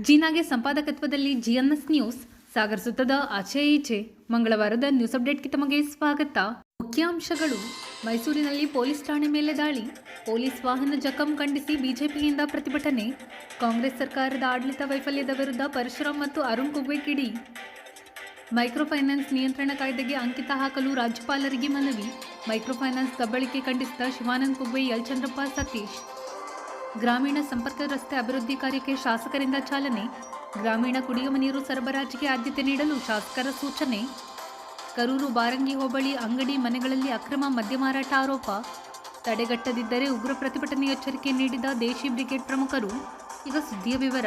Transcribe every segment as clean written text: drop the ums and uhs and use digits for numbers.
ಜೀನಾಗೆ ಸಂಪಾದಕತ್ವದಲ್ಲಿ ಜಿಎನ್ಎಸ್ news Sagar ಸುತ್ತದ ಆಚೆ ಈಚೆ ಮಂಗಳವಾರದ news ಅಪ್ಡೇಟ್ಗೆ ತಮಗೆ ಸ್ವಾಗತ. ಮುಖ್ಯಾಂಶಗಳು: ಮೈಸೂರಿನಲ್ಲಿ ಪೊಲೀಸ್ ಠಾಣೆ ಮೇಲೆ ದಾಳಿ, ಪೊಲೀಸ್ ವಾಹನ ಜಖಂ ಖಂಡಿಸಿ ಬಿಜೆಪಿಯಿಂದ ಪ್ರತಿಭಟನೆ, ಕಾಂಗ್ರೆಸ್ ಸರ್ಕಾರದ ಆಡಳಿತ ವೈಫಲ್ಯದ ವಿರುದ್ಧ ಪರಶುರಾಮ್ ಮತ್ತು ಅರುಣ್ ಕುಗ್ವೆ ಕಿಡಿ, ಮೈಕ್ರೋ ಫೈನಾನ್ಸ್ ನಿಯಂತ್ರಣ ಕಾಯ್ದೆಗೆ ಅಂಕಿತ ಹಾಕಲು ರಾಜ್ಯಪಾಲರಿಗೆ ಮನವಿ, ಮೈಕ್ರೋ ಫೈನಾನ್ಸ್ ದಬ್ಬಳಿಕೆ ಖಂಡಿಸಿದ ಶಿವಾನಂದ ಕುಗ್ವೆ, ಎಲ್ ಚಂದ್ರಪ್ಪ, ಸತೀಶ್, ಗ್ರಾಮೀಣ ಸಂಪರ್ಕ ರಸ್ತೆ ಅಭಿವೃದ್ಧಿ ಕಾರ್ಯಕ್ಕೆ ಶಾಸಕರಿಂದ ಚಾಲನೆ, ಗ್ರಾಮೀಣ ಕುಡಿಯುವ ನೀರು ಸರಬರಾಜಿಗೆ ಆದ್ಯತೆ ನೀಡಲು ಶಾಸಕರ ಸೂಚನೆ, ಕರೂರು ಬಾರಂಗಿ ಹೋಬಳಿ ಅಂಗಡಿ ಮನೆಗಳಲ್ಲಿ ಅಕ್ರಮ ಮದ್ಯ ಮಾರಾಟ ಆರೋಪ, ತಡೆಗಟ್ಟದಿದ್ದರೆ ಉಗ್ರ ಪ್ರತಿಭಟನೆ ಎಚ್ಚರಿಕೆ ನೀಡಿದ ದೇಶಿ ಬ್ರಿಗೇಡ್ ಪ್ರಮುಖರು. ಈಗ ಸುದ್ದಿಯ ವಿವರ.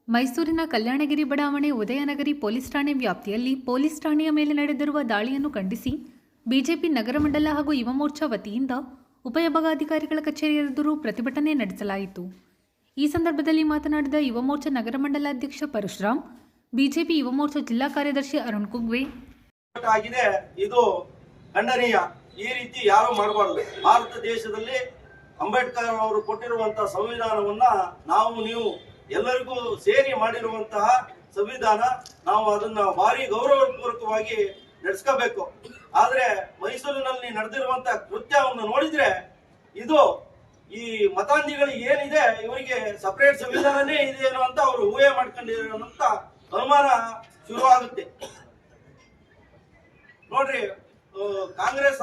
ಮೈಸೂರಿನ ಕಲ್ಯಾಣಗಿರಿ ಬಡಾವಣೆ ಉದಯನಗರಿ ಪೊಲೀಸ್ ಠಾಣೆ ವ್ಯಾಪ್ತಿಯಲ್ಲಿ ಪೊಲೀಸ್ ಠಾಣೆಯ ಮೇಲೆ ನಡೆದಿರುವ ದಾಳಿಯನ್ನು ಖಂಡಿಸಿ ಬಿಜೆಪಿ ನಗರ ಮಂಡಲ ಹಾಗೂ ಯುವ ಮೋರ್ಚಾ ವತಿಯಿಂದ ಉಪವಿಭಾಗಾಧಿಕಾರಿಗಳ ಕಚೇರಿ ಎದುರು ಪ್ರತಿಭಟನೆ ನಡೆಸಲಾಯಿತು. ಈ ಸಂದರ್ಭದಲ್ಲಿ ಮಾತನಾಡಿದ ಯುವ ಮೋರ್ಚಾ ನಗರ ಮಂಡಲ ಅಧ್ಯಕ್ಷ ಪರಶುರಾಮ್, ಬಿಜೆಪಿ ಯುವ ಮೋರ್ಚಾ ಜಿಲ್ಲಾ ಕಾರ್ಯದರ್ಶಿ ಅರುಣ್ ಕುಗ್ವೆ, ಇದು ಖಂಡನೀಯ. ಈ ರೀತಿ ಯಾರು ಮಾಡಬಾರದು. ಭಾರತ ದೇಶದಲ್ಲಿ ಅಂಬೇಡ್ಕರ್ ಅವರು ಕೊಟ್ಟಿರುವಂತಹ ಸಂವಿಧಾನವನ್ನ ನೀವು ಎಲ್ಲರಿಗೂ ಸೇರಿ ಮಾಡಿರುವಂತಹ ಸಂವಿಧಾನ, ನಾವು ಅದನ್ನ ಭಾರಿ ಗೌರವಪೂರ್ವಕವಾಗಿ ನಡೆಸ್ಕೋಬೇಕು. ಆದ್ರೆ ಮೈಸೂರಿನಲ್ಲಿ ನಡೆದಿರುವಂತಹ ಕೃತ್ಯವನ್ನು ನೋಡಿದ್ರೆ ಇದು ಈ ಮತಾಂಧಿಗಳಿಗೆ ಏನಿದೆ, ಇವರಿಗೆ ಸಪರೇಟ್ ಸಂವಿಧಾನನೇ ಇದೆಯೇನೋ ಅಂತ ಅವರು ಊಹೆ ಮಾಡ್ಕೊಂಡಿರೋಂತ ಅನುಮಾನ ಶುರುವಾಗುತ್ತೆ. ನೋಡ್ರಿ, ಕಾಂಗ್ರೆಸ್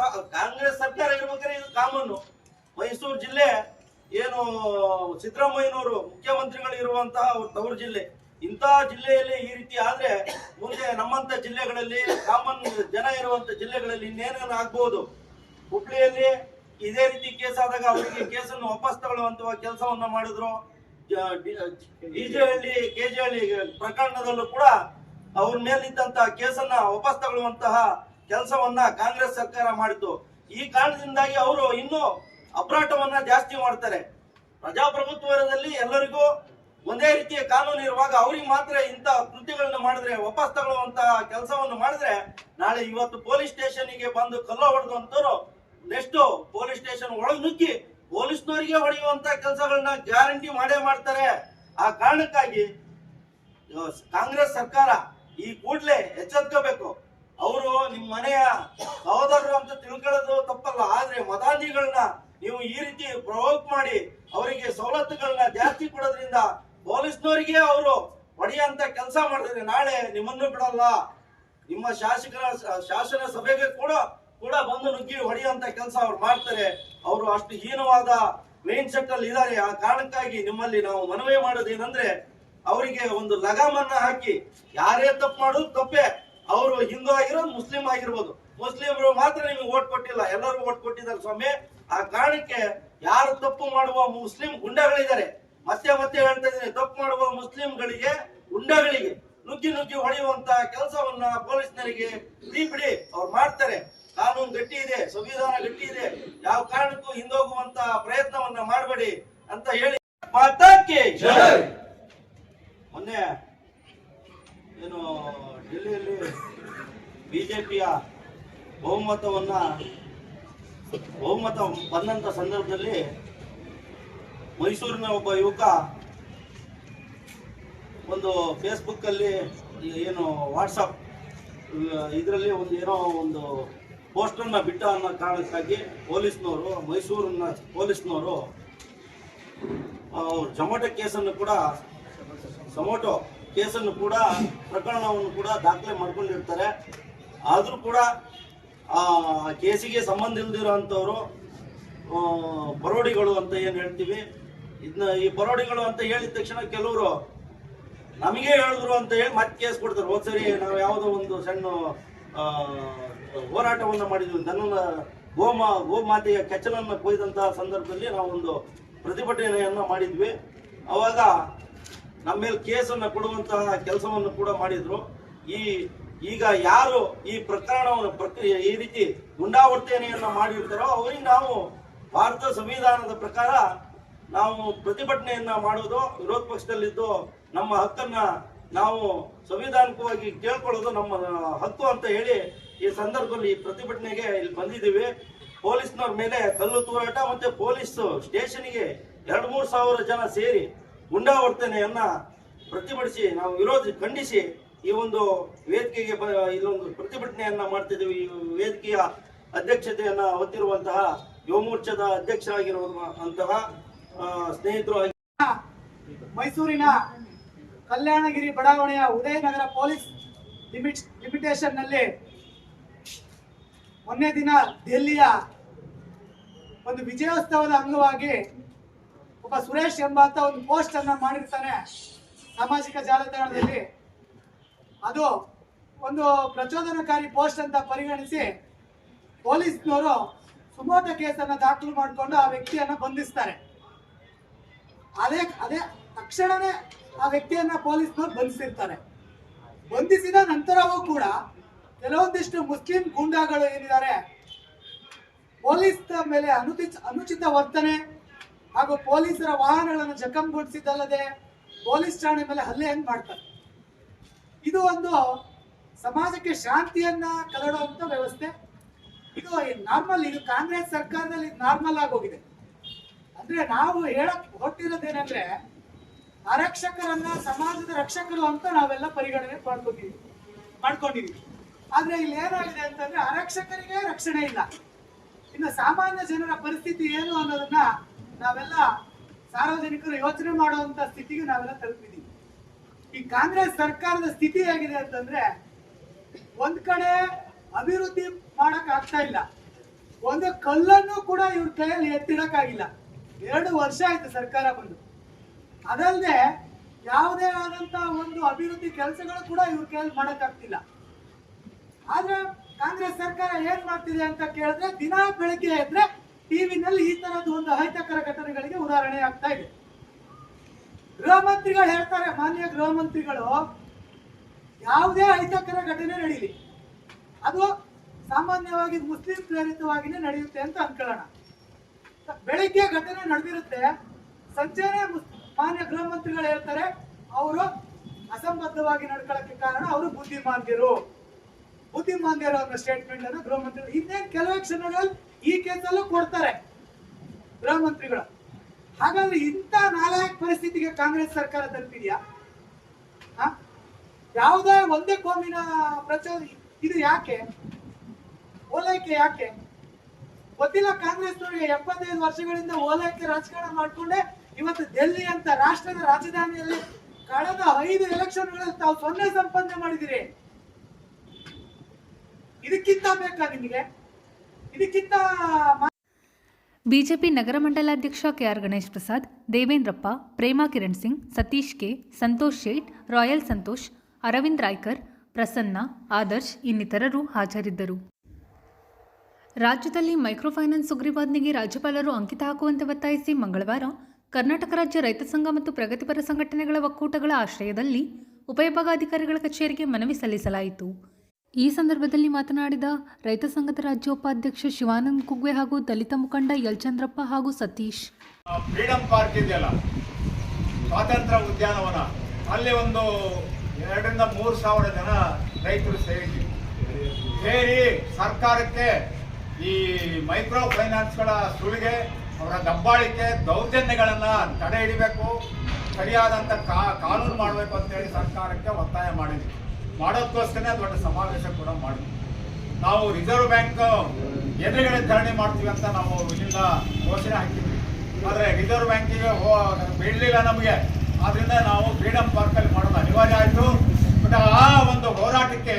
ಸರ್ಕಾರ ಇರ್ಬೇಕಾದ್ರೆ ಇದು ಕಾಮನ್ನು. ಮೈಸೂರು ಜಿಲ್ಲೆ ಏನು ಸಿದ್ದರಾಮಯ್ಯನವರು ಮುಖ್ಯಮಂತ್ರಿಗಳು ಇರುವಂತಹ ತವರು ಜಿಲ್ಲೆ, ಇಂತಹ ಜಿಲ್ಲೆಯಲ್ಲಿ ಈ ರೀತಿ ಆದ್ರೆ ಮುಂದೆ ನಮ್ಮಂತ ಜಿಲ್ಲೆಗಳಲ್ಲಿ, ಕಾಮನ್ ಜನ ಇರುವಂತ ಜಿಲ್ಲೆಗಳಲ್ಲಿ ಇನ್ನೇನೇನು ಆಗ್ಬಹುದು. ಹುಬ್ಳಿಯಲ್ಲಿ ಇದೇ ರೀತಿ ಕೇಸ್ ಆದಾಗ ಅವರಿಗೆ ಕೇಸನ್ನು ವಾಪಸ್ ತಗೊಳ್ಳುವಂತಹ ಕೆಲಸವನ್ನ ಮಾಡಿದ್ರು. ಡಿಜೆಹಳ್ಳಿ ಕೆಜೆಹಳ್ಳಿ ಪ್ರಕರಣದಲ್ಲೂ ಕೂಡ ಅವ್ರ ಮೇಲಿದ್ದಂತಹ ಕೇಸನ್ನ ವಾಪಸ್ ತಗೊಳ್ಳುವಂತಹ ಕೆಲಸವನ್ನ ಕಾಂಗ್ರೆಸ್ ಸರ್ಕಾರ ಮಾಡಿತು. ಈ ಕಾರಣದಿಂದಾಗಿ ಅವರು ಇನ್ನೂ ಅಪರಾಧವನ್ನ ಜಾಸ್ತಿ ಮಾಡ್ತಾರೆ. ಪ್ರಜಾಪ್ರಭುತ್ವದಲ್ಲಿ ಎಲ್ಲರಿಗೂ ಒಂದೇ ರೀತಿಯ ಕಾನೂನು ಇರುವಾಗ ಅವ್ರಿಗೆ ಮಾತ್ರ ಇಂಥ ಕೃತ್ಯಗಳನ್ನ ಮಾಡಿದ್ರೆ, ವಾಪಸ್ ತಗೊಳ್ಳುವಂತಹ ಕೆಲಸವನ್ನು ಮಾಡಿದ್ರೆ, ನಾಳೆ ಇವತ್ತು ಪೊಲೀಸ್ ಸ್ಟೇಷನ್ಗೆ ಬಂದು ಕಲ್ಲು ಹೊಡೆದಂತವ್ರು ನೆಕ್ಸ್ಟ್ ಪೊಲೀಸ್ ಸ್ಟೇಷನ್ ಒಳಗೆ ನುಗ್ಗಿ ಪೊಲೀಸ್ನವರಿಗೆ ಹೊಡೆಯುವಂತ ಕೆಲಸಗಳನ್ನ ಗ್ಯಾರಂಟಿ ಮಾಡೇ ಮಾಡ್ತಾರೆ. ಆ ಕಾರಣಕ್ಕಾಗಿ ಕಾಂಗ್ರೆಸ್ ಸರ್ಕಾರ ಈ ಕೂಡಲೇ ಎಚ್ಚೆತ್ಕೋಬೇಕು. ಅವರು ನಿಮ್ಮ ಮನೆಯ ಸಹೋದರರು ಅಂತ ತಿಳ್ಕೊಳ್ಳೋದು ತಪ್ಪಲ್ಲ, ಆದ್ರೆ ಮತಾಂಧಿಗಳನ್ನ ನೀವು ಈ ರೀತಿ ಪ್ರವೋಕ್ ಮಾಡಿ ಅವರಿಗೆ ಸವಲತ್ತುಗಳನ್ನ ಜಾಸ್ತಿ ಕೊಡೋದ್ರಿಂದ ಪೊಲೀಸ್ನವರಿಗೆ ಅವರು ಹೊಡೆಯಂತ ಕೆಲಸ ಮಾಡಿದ್ರೆ ನಾಳೆ ನಿಮ್ಮನ್ನು ಬಿಡಲ್ಲ. ನಿಮ್ಮ ಶಾಸನ ಸಭೆಗೆ ಕೂಡ ಬಂದು ನುಗ್ಗಿ ಹೊಡೆಯುವಂತ ಕೆಲಸ ಅವ್ರು ಮಾಡ್ತಾರೆ. ಅವರು ಅಷ್ಟು ಹೀನವಾದ ಮೈಂಡ್ ಸೆಟ್ ಅಲ್ಲಿ ಇದ್ದಾರೆ. ಆ ಕಾರಣಕ್ಕಾಗಿ ನಿಮ್ಮಲ್ಲಿ ನಾವು ಮನವಿ ಮಾಡೋದೇನಂದ್ರೆ, ಅವರಿಗೆ ಒಂದು ಲಗಾಮನ್ನ ಹಾಕಿ, ಯಾರೇ ತಪ್ಪು ಮಾಡೋದು ತಪ್ಪೇ. ಅವರು ಹಿಂದೂ ಆಗಿರೋದು, ಮುಸ್ಲಿಂ ಆಗಿರ್ಬೋದು. ಮುಸ್ಲಿಮರು ಮಾತ್ರ ನಿಮಗೆ ಓಟ್ ಕೊಟ್ಟಿಲ್ಲ, ಎಲ್ಲರೂ ಓಟ್ ಕೊಟ್ಟಿದ್ದಾರೆ ಸ್ವಾಮಿ. ಆ ಕಾರಣಕ್ಕೆ ಯಾರು ತಪ್ಪು ಮಾಡುವ ಮುಸ್ಲಿಂ ಗುಂಡಗಳಿದ್ದಾರೆ, ಮತ್ತೆ ಹೇಳ್ತಾ ಇದ್ದೀನಿ, ತಪ್ಪು ಮಾಡುವ ಮುಸ್ಲಿಂಗಳಿಗೆ, ಗುಂಡಗಳಿಗೆ ನುಗ್ಗಿ ಹೊಡೆಯುವಂತ ಕೆಲಸವನ್ನ ಪೊಲೀಸ್ನರಿಗೆ ಬಿಡಿ, ಅವ್ರು ಮಾಡ್ತಾರೆ. ಕಾನೂನು ಗಟ್ಟಿ ಇದೆ, ಸಂವಿಧಾನ ಗಟ್ಟಿ ಇದೆ, ಯಾವ ಕಾರಣಕ್ಕೂ ಹಿಂದೋಗುವಂತ ಪ್ರಯತ್ನವನ್ನ ಮಾಡಬೇಡಿ ಅಂತ ಹೇಳಿ ಮಾತಾಕ್ಕೆ. ಮೊನ್ನೆ ಏನು ಡೆಲ್ಲಿಯಲ್ಲಿ ಬಿಜೆಪಿಯ ಬಹುಮತ ಬಂದಂತ ಸಂದರ್ಭದಲ್ಲಿ ಮೈಸೂರಿನ ಒಬ್ಬ ಯುವಕ ಒಂದು ಫೇಸ್ಬುಕ್ ಅಲ್ಲಿ, ಏನು ವಾಟ್ಸಪ್ ಇದರಲ್ಲಿ ಒಂದು ಪೋಸ್ಟರ್ನ ಬಿಟ್ಟ ಅನ್ನೋ ಕಾರಣಕ್ಕಾಗಿ ಮೈಸೂರಿನ ಪೊಲೀಸ್ನವರು ಜೊಮೊಟೊ ಕೇಸನ್ನು ಕೂಡ ಪ್ರಕರಣವನ್ನು ಕೂಡ ದಾಖಲೆ ಮಾಡ್ಕೊಂಡಿರ್ತಾರೆ. ಆದರೂ ಕೂಡ ಆ ಕೇಸಿಗೆ ಸಂಬಂಧ ಇಲ್ದಿರೋಂಥವ್ರು ಬರೋಡಿಗಳು ಅಂತ ಏನು ಹೇಳ್ತೀವಿ, ಈ ಬರೋಡಿಗಳು ಅಂತ ಹೇಳಿದ ತಕ್ಷಣ ಕೆಲವರು ನಮಗೆ ಹೇಳಿದ್ರು ಅಂತ ಹೇಳಿ ಮತ್ತೆ ಕೇಸ್ ಕೊಡ್ತಾರೆ. ಹೋದ್ಸರಿ ನಾವು ಯಾವುದೋ ಒಂದು ಸಣ್ಣ ಹೋರಾಟವನ್ನ ಮಾಡಿದ್ವಿ, ಗೋಮಾತೆಯ ಕೆಚ್ಚಲನ್ನ ಕೊಯ್ದಂತಹ ಸಂದರ್ಭದಲ್ಲಿ ನಾವೊಂದು ಪ್ರತಿಭಟನೆಯನ್ನ ಮಾಡಿದ್ವಿ. ಅವಾಗ ನಮ್ಮ ಮೇಲೆ ಕೇಸನ್ನ ಕೊಡುವಂತಹ ಕೆಲಸವನ್ನು ಕೂಡ ಮಾಡಿದ್ರು. ಈಗ ಯಾರು ಈ ಪ್ರಕರಣವನ್ನು ಈ ರೀತಿ ಗುಂಡಾವರ್ತನೆಯನ್ನ ಮಾಡಿರ್ತಾರೋ ಅವರಿಗೆ ನಾವು ಭಾರತ ಸಂವಿಧಾನದ ಪ್ರಕಾರ ನಾವು ಪ್ರತಿಭಟನೆಯನ್ನ ಮಾಡೋದು, ವಿರೋಧ ಪಕ್ಷದಲ್ಲಿದ್ದು ನಮ್ಮ ಹಕ್ಕನ್ನ ನಾವು ಸಂವಿಧಾನಿಕವಾಗಿ ಕೇಳ್ಕೊಳ್ಳೋದು ನಮ್ಮ ಹಕ್ಕು ಅಂತ ಹೇಳಿ ಈ ಸಂದರ್ಭದಲ್ಲಿ ಈ ಪ್ರತಿಭಟನೆಗೆ ಇಲ್ಲಿ ಬಂದಿದ್ದೀವಿ. ಪೊಲೀಸ್ನವ್ರ ಮೇಲೆ ಕಲ್ಲು ತೂರಾಟ ಮತ್ತೆ ಪೊಲೀಸ್ ಸ್ಟೇಷನ್ಗೆ 2-3 ಸಾವಿರ ಜನ ಸೇರಿ ಗುಂಡಾ ವರ್ತನೆಯನ್ನ ಪ್ರತಿಭಟಿಸಿ ನಾವು ಖಂಡಿಸಿ ಈ ಒಂದು ವೇದಿಕೆಗೆ ಇಲ್ಲೊಂದು ಪ್ರತಿಭಟನೆಯನ್ನ ಮಾಡ್ತಿದ್ದೀವಿ. ಈ ವೇದಿಕೆಯ ಅಧ್ಯಕ್ಷತೆಯನ್ನ ಹೊತ್ತಿರುವಂತಹ ಯುವ ಮೋರ್ಚಾದ ಅಧ್ಯಕ್ಷರಾಗಿರುವಂತಹ ಸ್ನೇಹಿತರು ಮೈಸೂರಿನ ಕಲ್ಯಾಣಗಿರಿ ಬಡಾವಣೆಯ ಉದಯನಗರ ಪೊಲೀಸ್ ಲಿಮಿಟೇಷನ್ ನಲ್ಲಿ ಮೊನ್ನೆ ದಿನ ದೆಹಲಿಯ ಒಂದು ವಿಜಯೋತ್ಸವದ ಅಂಗವಾಗಿ ಒಬ್ಬ ಸುರೇಶ್ ಎಂಬಾತ ಒಂದು ಪೋಸ್ಟ್ ಅನ್ನ ಮಾಡಿರ್ತಾನೆ ಸಾಮಾಜಿಕ ಜಾಲತಾಣದಲ್ಲಿ. ಅದು ಒಂದು ಪ್ರಚೋದನಕಾರಿ ಪೋಸ್ಟ್ ಅಂತ ಪರಿಗಣಿಸಿ ಪೊಲೀಸ್ನವರು ಸುಮೋಟ ಕೇಸನ್ನು ದಾಖಲು ಮಾಡಿಕೊಂಡು ಆ ವ್ಯಕ್ತಿಯನ್ನ ಬಂಧಿಸ್ತಾರೆ. ಅದೇ ತಕ್ಷಣನೇ ಆ ವ್ಯಕ್ತಿಯನ್ನ ಪೊಲೀಸ್ನವರು ಬಂಧಿಸಿರ್ತಾರೆ. ಬಂಧಿಸಿದ ನಂತರವೂ ಕೂಡ ಕೆಲವೊಂದಿಷ್ಟು ಮುಸ್ಲಿಂ ಗೂಂಡಾಗಳು ಏನಿದ್ದಾರೆ ಪೊಲೀಸ್ ಮೇಲೆ ಅನುಚಿತ ವರ್ತನೆ ಹಾಗೂ ಪೊಲೀಸರ ವಾಹನಗಳನ್ನು ಜಖಂಗೊಳಿಸಿದ್ದಲ್ಲದೆ ಪೊಲೀಸ್ ಠಾಣೆ ಮೇಲೆ ಹಲ್ಲೆಯನ್ನು ಮಾಡ್ತಾರೆ. ಇದು ಒಂದು ಸಮಾಜಕ್ಕೆ ಶಾಂತಿಯನ್ನ ಕದಡುವಂತ ವ್ಯವಸ್ಥೆ. ಇದು ನಾರ್ಮಲ್, ಇದು ಕಾಂಗ್ರೆಸ್ ಸರ್ಕಾರದಲ್ಲಿ ನಾರ್ಮಲ್ ಆಗೋಗಿದೆ. ಅಂದ್ರೆ ನಾವು ಹೇಳಕ್ ಹೊರಟಿರೋದೇನಂದ್ರೆ ಆರಕ್ಷಕರನ್ನ ಸಮಾಜದ ರಕ್ಷಕರು ಅಂತ ನಾವೆಲ್ಲ ಪರಿಗಣನೆ ಮಾಡ್ಕೊಂಡಿದೀವಿ. ಆದ್ರೆ ಇಲ್ಲಿ ಏನಾಗಿದೆ ಅಂತಂದ್ರೆ ಆರಕ್ಷಕರಿಗೆ ರಕ್ಷಣೆ ಇಲ್ಲ. ಇನ್ನು ಸಾಮಾನ್ಯ ಜನರ ಪರಿಸ್ಥಿತಿ ಏನು ಅನ್ನೋದನ್ನ ನಾವೆಲ್ಲ ಸಾರ್ವಜನಿಕರು ಯೋಚನೆ ಮಾಡುವಂತ ಸ್ಥಿತಿಗೆ ನಾವೆಲ್ಲ ತಲುಪಿದೀವಿ. ಈ ಕಾಂಗ್ರೆಸ್ ಸರ್ಕಾರದ ಸ್ಥಿತಿ ಹೇಗಿದೆ ಅಂತಂದ್ರೆ ಒಂದ್ ಕಡೆ ಅಭಿವೃದ್ಧಿ ಮಾಡಕ್ ಆಗ್ತಾ ಇಲ್ಲ, ಒಂದು ಕಲ್ಲನ್ನು ಕೂಡ ಇವ್ರ ಕೈಯಲ್ಲಿ ಎತ್ತಿಡಕ್ಕಾಗಿಲ್ಲ. 2 ವರ್ಷ ಆಯ್ತು ಸರ್ಕಾರ ಬಂದು. ಅದಲ್ಲದೆ ಯಾವುದೇ ಆದಂತ ಒಂದು ಅಭಿವೃದ್ಧಿ ಕೆಲಸಗಳು ಕೂಡ ಇವ್ರ ಕೈಯಲ್ಲಿ ಮಾಡಕ್ ಆಗ್ತಿಲ್ಲ. ಆದ್ರೆ ಕಾಂಗ್ರೆಸ್ ಸರ್ಕಾರ ಏನ್ ಮಾಡ್ತಿದೆ ಅಂತ ಕೇಳಿದ್ರೆ ದಿನ ಬೆಳಗ್ಗೆ ಎದ್ರೆ ಟಿವಿನಲ್ಲಿ ಈ ತರದ್ದು ಒಂದು ಅಹಿತಕರ ಘಟನೆಗಳಿಗೆ ಉದಾಹರಣೆ ಆಗ್ತಾ ಇದೆ. ಗೃಹ ಮಂತ್ರಿಗಳು ಹೇಳ್ತಾರೆ, ಮಾನ್ಯ ಗೃಹ ಮಂತ್ರಿಗಳು, ಯಾವುದೇ ಅಹಿತಕರ ಘಟನೆ ನಡೀಲಿ ಅದು ಸಾಮಾನ್ಯವಾಗಿ ಮುಸ್ಲಿಂ ಪ್ರೇರಿತವಾಗಿನೇ ನಡೆಯುತ್ತೆ ಅಂತ ಅನ್ಕೊಳ್ಳೋಣ. ಬೆಳಿಗ್ಗೆ ಘಟನೆ ನಡೆದಿರುತ್ತೆ, ಸಂಜೆನೆ ಮಾನ್ಯ ಗೃಹ ಮಂತ್ರಿಗಳು ಹೇಳ್ತಾರೆ ಅವರು ಅಸಂಬದ್ಧವಾಗಿ ನಡ್ಕೊಳ್ಳಕ್ಕೆ ಕಾರಣ ಅವರು ಬುದ್ಧಿಮಾಂದ್ಯರು ಅನ್ನೋ ಸ್ಟೇಟ್ಮೆಂಟ್ ಅನ್ನು ಗೃಹ ಮಂತ್ರಿಗಳು ಇನ್ನೇನು ಕೆಲವೇ ಕ್ಷಣಗಳಲ್ಲಿ ಈ ಕೇಸಲ್ಲೂ ಕೊಡ್ತಾರೆ ಗೃಹ ಮಂತ್ರಿಗಳು. ಹಾಗಾದ್ರೆ ಇಂಥ ನಾಲಾಯಕ ಪರಿಸ್ಥಿತಿಗೆ ಕಾಂಗ್ರೆಸ್ ಸರ್ಕಾರ ತಲುಪಿದ್ಯಾ? ಯಾವುದೇ ಒಂದೇ ಕೋಮಿನ ಇದು ಯಾಕೆ ಓಲೈಕೆ ಯಾಕೆ ಗೊತ್ತಿಲ್ಲ. ಕಾಂಗ್ರೆಸ್ನವರಿಗೆ 75 ವರ್ಷಗಳಿಂದ ಓಲೈಕೆ ರಾಜಕಾರಣ ಮಾಡ್ಕೊಂಡೆ ಇವತ್ತು ಡೆಲ್ಲಿ ಅಂತ ರಾಷ್ಟ್ರದ ರಾಜಧಾನಿಯಲ್ಲಿ ಕಳೆದ 5 ಎಲೆಕ್ಷನ್ಗಳಲ್ಲಿ ತಾವು 0 ಸಂಪಾದನೆ ಮಾಡಿದಿರಿ. ಇದಕ್ಕಿಂತ ಬೇಕಾ ನಿಮಗೆ? ಇದಕ್ಕಿಂತ ಬಿಜೆಪಿ ನಗರ ಮಂಡಲಾಧ್ಯಕ್ಷ ಕೆಆರ್ ಗಣೇಶ್ ಪ್ರಸಾದ್, ದೇವೇಂದ್ರಪ್ಪ, ಪ್ರೇಮಾ ಕಿರಣ್ ಸಿಂಗ್, ಸತೀಶ್ ಕೆ, ಸಂತೋಷ್ ಶೇಟ್, ರಾಯಲ್ ಸಂತೋಷ್, ಅರವಿಂದ್ ರಾಯ್ಕರ್, ಪ್ರಸನ್ನ, ಆದರ್ಶ್ ಇನ್ನಿತರರು ಹಾಜರಿದ್ದರು. ರಾಜ್ಯದಲ್ಲಿ ಮೈಕ್ರೋ ಫೈನಾನ್ಸ್ ಸುಗ್ರೀವಾಜ್ಞೆಗೆ ರಾಜ್ಯಪಾಲರು ಅಂಕಿತ ಹಾಕುವಂತೆ ಒತ್ತಾಯಿಸಿ ಮಂಗಳವಾರ ಕರ್ನಾಟಕ ರಾಜ್ಯ ರೈತ ಸಂಘ ಮತ್ತು ಪ್ರಗತಿಪರ ಸಂಘಟನೆಗಳ ಒಕ್ಕೂಟಗಳ ಆಶ್ರಯದಲ್ಲಿ ಉಪವಿಭಾಗಾಧಿಕಾರಿಗಳ ಕಚೇರಿಗೆ ಮನವಿ ಸಲ್ಲಿಸಲಾಯಿತು. ಈ ಸಂದರ್ಭದಲ್ಲಿ ಮಾತನಾಡಿದ ರೈತ ಸಂಘದ ರಾಜ್ಯೋಪಾಧ್ಯಕ್ಷ ಶಿವಾನಂದ್ ಕುಗ್ವೆ ಹಾಗೂ ದಲಿತ ಮುಖಂಡ ಯಲ್ಚಂದ್ರಪ್ಪ ಹಾಗೂ ಸತೀಶ್, ಫ್ರೀಡಂ ಪಾರ್ಕ್ ಇದೆಯಲ್ಲ, ಸ್ವಾತಂತ್ರ್ಯ ಉದ್ಯಾನವನ, ಅಲ್ಲಿ ಒಂದು 2-3 ಸಾವಿರ ಜನ ರೈತರು ಸೇರಿ ಸರ್ಕಾರಕ್ಕೆ ಈ ಮೈಕ್ರೋ ಫೈನಾನ್ಸ್ಗಳ ಸುಳಿಗೆ, ಅವರ ದಬ್ಬಾಳಿಕೆ, ದೌರ್ಜನ್ಯಗಳನ್ನ ತಡೆ ಹಿಡಿಬೇಕು, ಸರಿಯಾದಂಥ ಕಾನೂನು ಮಾಡಬೇಕು ಅಂತೇಳಿ ಸರ್ಕಾರಕ್ಕೆ ಒತ್ತಾಯ ಮಾಡಿದ್ವಿ. ಮಾಡೋದಕ್ಕೋಸ್ಕರ ದೊಡ್ಡ ಸಮಾವೇಶ ಕೂಡ ಮಾಡಿದ್ವಿ. ನಾವು ರಿಸರ್ವ್ ಬ್ಯಾಂಕ್ ಎದುರುಗಡೆ ಧರಣಿ ಮಾಡ್ತೀವಿ ಅಂತ ನಾವು ಇಲ್ಲಿಂದ ಘೋಷಣೆ ಹಾಕಿದ್ವಿ. ಆದರೆ ರಿಸರ್ವ್ ಬ್ಯಾಂಕಿಗೆ ಬಿಡಲಿಲ್ಲ ನಮಗೆ. ಆದ್ರಿಂದ ನಾವು ಫ್ರೀಡಂ ಪಾರ್ಕಲ್ಲಿ ಮಾಡೋದು ಅನಿವಾರ್ಯ ಆಯಿತು. ಬಟ್ ಆ ಒಂದು ಹೋರಾಟಕ್ಕೆ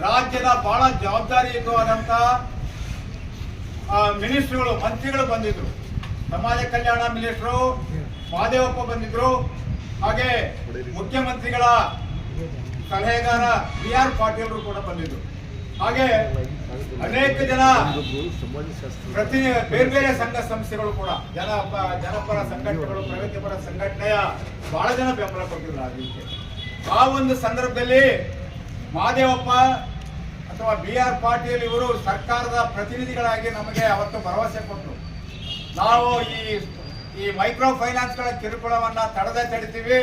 ರಾಜ್ಯದ ಬಹಳ ಜವಾಬ್ದಾರಿಯುತವಾದಂಥ ಮಿನಿಸ್ಟ್ರುಗಳು, ಮಂತ್ರಿಗಳು ಬಂದಿದ್ರು. ಸಮಾಜ ಕಲ್ಯಾಣ ಮಿನಿಸ್ಟ್ರು ಮಾದೇವಪ್ಪ ಬಂದಿದ್ರು. ಹಾಗೆ ಮುಖ್ಯಮಂತ್ರಿಗಳ ಸಲಹೆಗಾರ BR ಪಾಟೀಲ್ರು ಕೂಡ ಬಂದಿದ್ರು. ಹಾಗೆ ಅನೇಕ ಜನ ಬೇರೆ ಬೇರೆ ಸಂಘ ಸಂಸ್ಥೆಗಳು ಕೂಡ, ಜನಪರ ಸಂಘಟನೆಗಳು, ಪ್ರಗತಿಪರ ಸಂಘಟನೆಯ ಬಹಳ ಜನ ಬೆಂಬಲ ಕೊಟ್ಟಿದ್ರು ಅದಕ್ಕೆ. ಆ ಒಂದು ಸಂದರ್ಭದಲ್ಲಿ ಮಾದೇವಪ್ಪ ಅಥವಾ BR ಪಾಟೀಲ್ ಇವರು ಸರ್ಕಾರದ ಪ್ರತಿನಿಧಿಗಳಾಗಿ ನಮಗೆ ಅವತ್ತು ಭರವಸೆ ಕೊಟ್ಟರು. ನಾವು ಈ ಮೈಕ್ರೋ ಫೈನಾನ್ಸ್ಗಳ ಕಿರುಕುಳವನ್ನ ತಡಿತೀವಿ,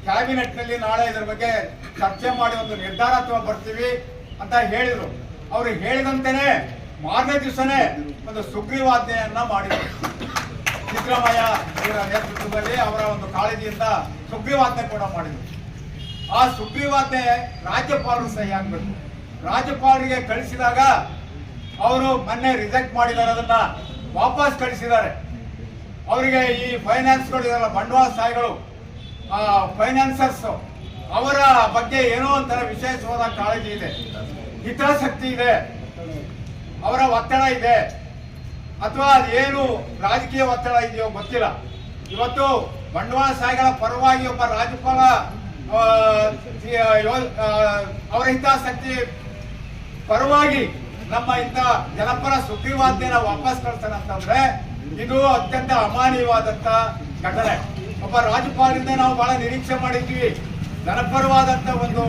ಕ್ಯಾಬಿನೆಟ್ನಲ್ಲಿ ನಾಳೆ ಇದರ ಬಗ್ಗೆ ಚರ್ಚೆ ಮಾಡಿ ಒಂದು ನಿರ್ಧಾರ ಬರ್ತೀವಿ, ಅಂತ ಹೇಳಿದ್ರು. ಅವರು ಹೇಳಿದಂತೆಯೇ ಮಾರನೇ ದಿವಸನೇ ಒಂದು ಸುಗ್ರೀವಾಜ್ಞೆಯನ್ನ ಮಾಡಿದರು. ಸಿದ್ದರಾಮಯ್ಯ ಅವರ ನೇತೃತ್ವದಲ್ಲಿ ಅವರ ಒಂದು ಕಾಳಜಿಯಿಂದ ಸುಗ್ರೀವಾಜ್ಞೆ ಕೂಡ ಮಾಡಿದರು. ಆ ಸುಗ್ರೀವಾಜ್ಞೆ ರಾಜ್ಯಪಾಲರು ಸಹಿ ಆಗ್ಬೇಕು. ರಾಜ್ಯಪಾಲರಿಗೆ ಕಳಿಸಿದಾಗ ಅವರು ಮೊನ್ನೆ ರಿಜೆಕ್ಟ್ ಮಾಡಿದ್ದಾರೆ, ಅದನ್ನ ವಾಪಸ್ ಕಳಿಸಿದ್ದಾರೆ. ಅವರಿಗೆ ಈ ಫೈನಾನ್ಸ್ಗಳು ಇದೆಲ್ಲ ಬಂಡವಾಳಶಾಹಿಗಳು, ಫೈನಾನ್ಸರ್ಸ್, ಅವರ ಬಗ್ಗೆ ಏನೋ ಒಂಥರ ವಿಶೇಷವಾದ ಕಾಳಜಿ ಇದೆ, ಹಿತಾಸಕ್ತಿ ಇದೆ, ಅವರ ಒತ್ತಡ ಇದೆ, ಅಥವಾ ಅದೇನು ರಾಜಕೀಯ ಒತ್ತಡ ಇದೆಯೋ ಗೊತ್ತಿಲ್ಲ. ಇವತ್ತು ಬಂಡವಾಳಶಾಹಿಗಳ ಪರವಾಗಿ ಒಬ್ಬ ರಾಜ್ಯಪಾಲ ಅವರ ಹಿತಾಸಕ್ತಿ ಪರವಾಗಿ ನಮ್ಮ ಇಂಥ ಜನಪರ ಸುಗ್ರೀವಾಜ್ಞೆನ ವಾಪಸ್ ಕಳ್ತಾನೆ ಅಂತಂದ್ರೆ ಇದು ಅತ್ಯಂತ ಅಮಾನವೀಯವಾದಂತ ಘಟನೆ. ಒಬ್ಬ ರಾಜ್ಯಪಾಲರಿಂದ ನಾವು ಬಹಳ ನಿರೀಕ್ಷೆ ಮಾಡಿದ್ವಿ, ಜನಪರವಾದಂತ ಒಂದು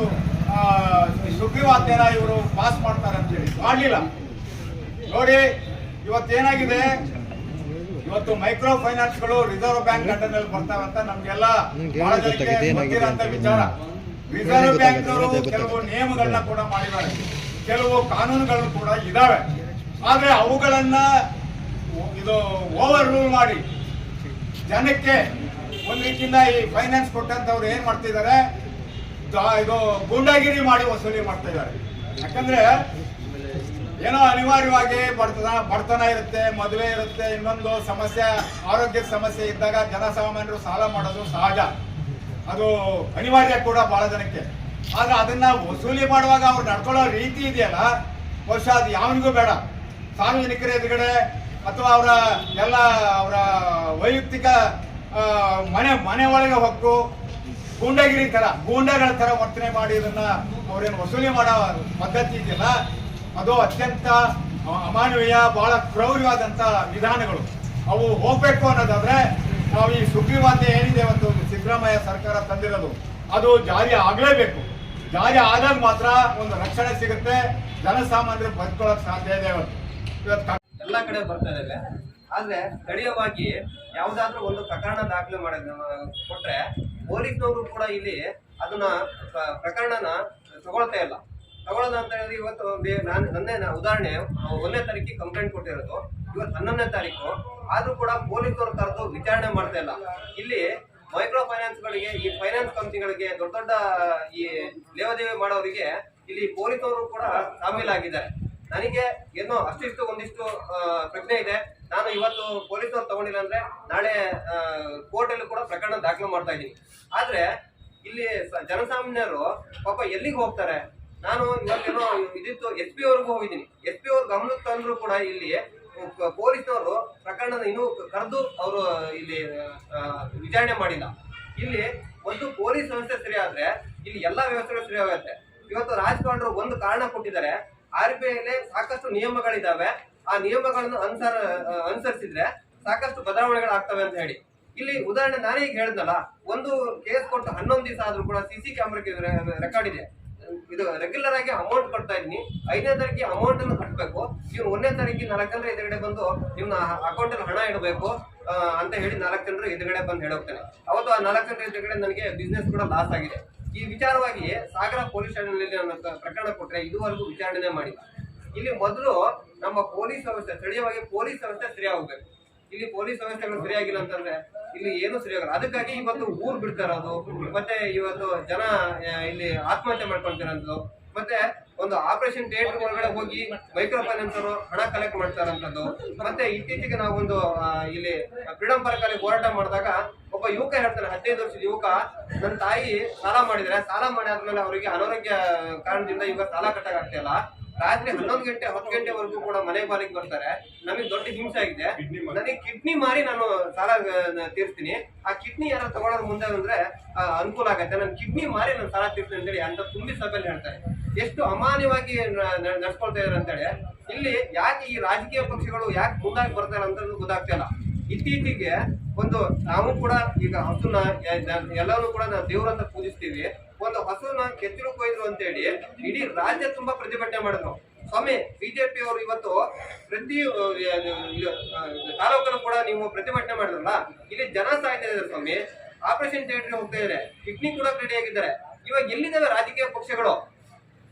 ಸುಗ್ರೀವಾಜ್ಞೆನ ಇವರು ಪಾಸ್ ಮಾಡ್ತಾರೆ ಅಂತೇಳಿ. ಮಾಡಲಿಲ್ಲ. ನೋಡಿ ಇವತ್ತೇನಾಗಿದೆ, ಇವತ್ತು ಮೈಕ್ರೋ ಫೈನಾನ್ಸ್ಗಳು ರಿಸರ್ವ್ ಬ್ಯಾಂಕ್ ಅಂಡರ್ನಲ್ಲಿ ಬರ್ತಾವೆ ಅಂತ ನಮ್ಗೆಲ್ಲ ಬಹಳ ಜನಕ್ಕೆ ಗೊತ್ತಿರೋಂಥ ವಿಚಾರ. ರಿಸರ್ವ್ ಬ್ಯಾಂಕ್ ಅವರು ಕೆಲವು ನಿಯಮಗಳನ್ನ ಕೂಡ ಮಾಡಿದ್ದಾರೆ, ಕೆಲವು ಕಾನೂನುಗಳು ಕೂಡ ಇದಾವೆ. ಆದ್ರೆ ಅವುಗಳನ್ನ ಇದು ಓವರ್ ರೂಲ್ ಮಾಡಿ ಜನಕ್ಕೆ ಒಂದ್ ರೀತಿಯಿಂದ ಈ ಫೈನಾನ್ಸ್ ಕೊಟ್ಟಂತವ್ರು ಏನ್ ಮಾಡ್ತಿದ್ದಾರೆ, ಇದು ಗೂಂಡಾಗಿರಿ ಮಾಡಿ ವಸೂಲಿ ಮಾಡ್ತಾ ಇದ್ದಾರೆ. ಯಾಕಂದ್ರೆ ಏನೋ ಅನಿವಾರ್ಯವಾಗಿ ಬಡತನ ಇರುತ್ತೆ, ಮದುವೆ ಇರುತ್ತೆ, ಇನ್ನೊಂದು ಸಮಸ್ಯೆ, ಆರೋಗ್ಯದ ಸಮಸ್ಯೆ ಇದ್ದಾಗ ಜನಸಾಮಾನ್ಯರು ಸಾಲ ಮಾಡೋದು ಸಹಜ, ಅದು ಅನಿವಾರ್ಯ ಕೂಡ ಬಹಳ ಜನಕ್ಕೆ. ಆದ್ರೆ ಅದನ್ನ ವಸೂಲಿ ಮಾಡುವಾಗ ಅವ್ರು ನಡ್ಕೊಳ್ಳೋ ರೀತಿ ಇದೆಯಲ್ಲ, ಬಹುಶಃ ಅದು ಯಾವನಿಗೂ ಬೇಡ. ಸಾರ್ವಜನಿಕರ ಎದುರುಗಡೆ ಅಥವಾ ಅವರ ವೈಯಕ್ತಿಕ ಮನೆ ಒಳಗೆ ಹೊಕ್ಕು ಗೂಂಡಾಗಿರಿ ತರ, ಗೂಂಡಾಗಳ ತರ ವರ್ತನೆ ಮಾಡಿ ಇದನ್ನ ಅವ್ರೇನು ವಸೂಲಿ ಮಾಡೋ ಪದ್ಧತಿ ಇದೆಯಲ್ಲ, ಅದು ಅತ್ಯಂತ ಅಮಾನವೀಯ, ಬಹಳ ಕ್ರೌರ್ಯವಾದಂತ ವಿಧಾನಗಳು. ಅವು ಹೋಗ್ಬೇಕು ಅನ್ನೋದಾದ್ರೆ ನಾವು ಈ ಸುಗ್ರೀವಾಜ್ಞೆ ಏನಿದೆ ಒಂದು ಸಿದ್ದರಾಮಯ್ಯ ಸರ್ಕಾರ ತಂದಿರೋದು, ಅದು ಜಾರಿ ಆಗ್ಲೇಬೇಕು. ಜಾರಿ ಆದಾಗ ಮಾತ್ರ ಒಂದು ರಕ್ಷಣೆ ಸಿಗುತ್ತೆ, ಜನಸಾಮಾನ್ಯರು ಬದುಕೊಳ್ಳೋಕೆ ಸಾಧ್ಯ ಇದೆ. ಇವತ್ತು ಎಲ್ಲ ಕಡೆ ಬರ್ತಾ ಇದ್ದಾವೆ. ಆದ್ರೆ ಸ್ಥಳೀಯವಾಗಿ ಯಾವ್ದಾದ್ರೂ ಒಂದು ಪ್ರಕರಣ ದಾಖಲೆ ಕೊಟ್ರೆ ಪೊಲೀಸ್ನವರು ಕೂಡ ಇಲ್ಲಿ ಅದನ್ನ ಪ್ರಕರಣನ ತಗೊಳ್ತಾ ಇಲ್ಲ. ತಗೊಳ್ಳೋದು ಅಂತ ಹೇಳಿದ್ರೆ ಇವತ್ತು ನನ್ನ ಉದಾಹರಣೆ 1ನೇ ತಾರೀಕಿಗೆ ಕಂಪ್ಲೇಂಟ್ ಕೊಟ್ಟಿರೋದು, ಇವತ್ತು 11ನೇ ತಾರೀಕು ಆದ್ರೂ ಕೂಡ ಪೊಲೀಸರು ಕರೆದು ವಿಚಾರಣೆ ಮಾಡ್ತಾ ಇಲ್ಲ. ಇಲ್ಲಿ ಮೈಕ್ರೋ ಫೈನಾನ್ಸ್ಗಳಿಗೆ, ಈ ಫೈನಾನ್ಸ್ ಕಂಪ್ನಿಗಳಿಗೆ, ದೊಡ್ಡ ದೊಡ್ಡ ಈ ಲೇವಾದೇವಿ ಮಾಡೋರಿಗೆ ಇಲ್ಲಿ ಪೊಲೀಸರು ಕೂಡ ಶಾಮೀಲಾಗಿದ್ದಾರೆ. ನನಗೆ ಏನೋ ಅಷ್ಟಿಷ್ಟು ಒಂದಿಷ್ಟು ಪ್ರಜ್ಞೆ ಇದೆ. ನಾನು ಇವತ್ತು ಪೊಲೀಸರು ತಗೊಂಡಿಲ್ಲ ಅಂದ್ರೆ ನಾಳೆ ಕೋರ್ಟಲ್ಲಿ ಕೂಡ ಪ್ರಕರಣ ದಾಖಲು ಮಾಡ್ತಾ ಇದ್ದೀನಿ. ಆದ್ರೆ ಇಲ್ಲಿ ಜನಸಾಮಾನ್ಯರು ಪಾಪ ಎಲ್ಲಿಗೆ ಹೋಗ್ತಾರೆ? ನಾನು ಇವತ್ತೇನೋ ಇದಿತ್ತು, SP ಅವ್ರಿಗೂ ಹೋಗಿದ್ದೀನಿ. SP ಅವ್ರ ಗಮನಕ್ಕೆ ತಂದ್ರು ಕೂಡ ಇಲ್ಲಿ ಪೊಲೀಸ್ನವರು ಪ್ರಕರಣನ ಇನ್ನೂ ಕರೆದು ಅವರು ಇಲ್ಲಿ ವಿಚಾರಣೆ ಮಾಡಿಲ್ಲ. ಇಲ್ಲಿ ಒಂದು ಪೊಲೀಸ್ ವ್ಯವಸ್ಥೆ ಸರಿ ಆದ್ರೆ ಇಲ್ಲಿ ಎಲ್ಲಾ ವ್ಯವಸ್ಥೆಗಳು ಸರಿ ಆಗುತ್ತೆ. ಇವತ್ತು ರಾಜಕಾರಣರು ಒಂದು ಕಾರಣ ಕೊಟ್ಟಿದ್ದಾರೆ, RBI ಸಾಕಷ್ಟು ನಿಯಮಗಳಿದಾವೆ, ಆ ನಿಯಮಗಳನ್ನು ಅನುಸರಿಸಿದ್ರೆ ಸಾಕಷ್ಟು ಬದಲಾವಣೆಗಳಾಗ್ತವೆ ಅಂತ ಹೇಳಿ. ಇಲ್ಲಿ ಉದಾಹರಣೆ ನಾನೇ ಈಗ ಹೇಳಿದ್ನಲ್ಲ, ಒಂದು ಕೇಸ್ ಕೊಟ್ಟು 11 ದಿವಸ ಆದ್ರೂ ಕೂಡ CC ಕ್ಯಾಮ್ರಾಕ್ಕೆ ರೆಕಾರ್ಡ್ ಇದೆ. ಇದು ರೆಗ್ಯುಲರ್ ಆಗಿ ಅಮೌಂಟ್ ಕೊಡ್ತಾ ಇದೀನಿ, 5ನೇ ತಾರೀಕಿಗೆ ಅಮೌಂಟ್ ಅನ್ನು ಕಟ್ಟಬೇಕು, ಇವ್ರು 1ನೇ ತಾರೀಕಿಗೆ 4 ಜನರ ಎದುರುಗಡೆ ಬಂದು ನಿಮ್ಮ ಅಕೌಂಟ್ ಅಲ್ಲಿ ಹಣ ಇಡಬೇಕು ಅಂತ ಹೇಳಿ 4 ಜನರು ಎದುರುಗಡೆ ಬಂದು ಹೇಳೋಗ್ತಾನೆ. ಅವತ್ತು ಆ 4 ಜನರ ಎದುರುಗಡೆ ನನಗೆ ಬಿಸ್ನೆಸ್ ಕೂಡ ಲಾಸ್ ಆಗಿದೆ. ಈ ವಿಚಾರವಾಗಿ ಸಾಗರ ಪೊಲೀಸ್ ಸ್ಟೇಷನ್ ಪ್ರಕರಣ ಕೊಟ್ಟರೆ ಇದುವರೆಗೂ ವಿಚಾರಣೆ ಮಾಡಿಲ್ಲ. ಇಲ್ಲಿ ಮೊದಲು ನಮ್ಮ ಪೊಲೀಸ್ ವ್ಯವಸ್ಥೆ, ಸ್ಥಳೀಯವಾಗಿ ಪೊಲೀಸ್ ವ್ಯವಸ್ಥೆ ಸರಿಯಾಗಬೇಕು. ಇಲ್ಲಿ ಪೊಲೀಸ್ ವ್ಯವಸ್ಥೆಗಳು ಸರಿಯಾಗಿಲ್ಲ ಅಂತಂದ್ರೆ ಇಲ್ಲಿ ಏನು ಸರಿಯಾಗಲ್ಲ. ಅದಕ್ಕಾಗಿ ಇವತ್ತು ಊರು ಬಿಡ್ತಾ ಇರೋದು, ಮತ್ತೆ ಇವತ್ತು ಜನ ಇಲ್ಲಿ ಆತ್ಮಹತ್ಯೆ ಮಾಡ್ಕೊಳ್ತಿರೋದು, ಮತ್ತೆ ಒಂದು ಆಪರೇಷನ್ ಥಿಯೇಟರ್ ಒಳಗಡೆ ಹೋಗಿ ಮೈಕ್ರೋ ಫೈನಾನ್ಸ್ ಅವರು ಹಣ ಕಲೆಕ್ಟ್ ಮಾಡ್ತಾರಂತದ್ದು. ಮತ್ತೆ ಇತ್ತೀಚೆಗೆ ನಾವೊಂದು ಇಲ್ಲಿ ಫ್ರೀಡಂ ಪಾರ್ಕ್ ಅಲ್ಲಿ ಹೋರಾಟ ಮಾಡಿದಾಗ ಒಬ್ಬ ಯುವಕ ಹೇಳ್ತಾನೆ, 15 ವರ್ಷದ ಯುವಕ, ನನ್ನ ತಾಯಿ ಸಾಲ ಮಾಡಿದ್ರೆ, ಸಾಲ ಮಾಡಿ ಆದ್ಮೇಲೆ ಅವರಿಗೆ ಅನಾರೋಗ್ಯ ಕಾರಣದಿಂದ ಇವಾಗ ಸಾಲ ಕಟ್ಟಕ್ಕಾಗ್ತಿಲ್ಲ, ರಾತ್ರಿ 11 ಗಂಟೆ 10 ಗಂಟೆವರೆಗೂ ಕೂಡ ಮನೆ ಬಾರಿಗೆ ಬರ್ತಾರೆ, ನಮಗೆ ದೊಡ್ಡ ಹಿಂಸೆ ಆಗಿದೆ, ನನಗೆ ಕಿಡ್ನಿ ಮಾರಿ ನಾನು ಸಾಲ ತೀರ್ಸ್ತೀನಿ, ಆ ಕಿಡ್ನಿ ಯಾರು ತಗೊಳ್ಳೋರು ಮುಂದೆ ಅಂದ್ರೆ ಅನುಕೂಲ ಆಗತ್ತೆ, ನಾನು ಕಿಡ್ನಿ ಮಾರಿ ನಾನು ಸಾಲ ತೀರ್ಸ್ತೀನಿ ಅಂತೇಳಿ ಅಂತ ತುಂಬಿ ಸಭೆಯಲ್ಲಿ ಹೇಳ್ತಾರೆ. ಎಷ್ಟು ಅಮಾನ್ಯವಾಗಿ ನಡ್ಸ್ಕೊಳ್ತಾ ಇದಾರೆ ಅಂತೇಳಿ. ಇಲ್ಲಿ ಯಾಕೆ ಈ ರಾಜಕೀಯ ಪಕ್ಷಗಳು ಯಾಕೆ ಮುಂದಾಗಿ ಬರ್ತಾರೆ ಅಂತ ಗೊತ್ತಾಗ್ತಾ ಇಲ್ಲ. ಇತ್ತೀಚೆಗೆ ಒಂದು ನಾವು ಕೂಡ ಈಗ ಹಸುನ ಎಲ್ಲರೂ ಕೂಡ ನಾವು ದೇವರಂತ ಪೂಜಿಸ್ತೀವಿ, ಒಂದು ಹಸುನ ಕೆತ್ತಿರು ಕೊಯ್ದ್ರು ಅಂತೇಳಿ ಇಡೀ ರಾಜ್ಯ ತುಂಬಾ ಪ್ರತಿಭಟನೆ ಮಾಡಿದ್ರು. ಸ್ವಾಮಿ, ಬಿಜೆಪಿ ಅವರು ಇವತ್ತು ಪ್ರತಿ ತಾಲೂಕಲ್ಲೂ ಕೂಡ ನೀವು ಪ್ರತಿಭಟನೆ ಮಾಡಿದ್ರಲ್ಲ, ಇಲ್ಲಿ ಜನ ಸಾಯ್ತಾ ಇದ್ದಾರೆ ಸ್ವಾಮಿ, ಆಪರೇಷನ್ ಥಿಯೇಟರ್ ಹೋಗ್ತಾ ಇದ್ದಾರೆ, ಕಿಡ್ನಿ ಕೂಡ ರೆಡಿ ಆಗಿದ್ದಾರೆ. ಇವಾಗ ಎಲ್ಲಿದ್ದಾವೆ ರಾಜಕೀಯ ಪಕ್ಷಗಳು?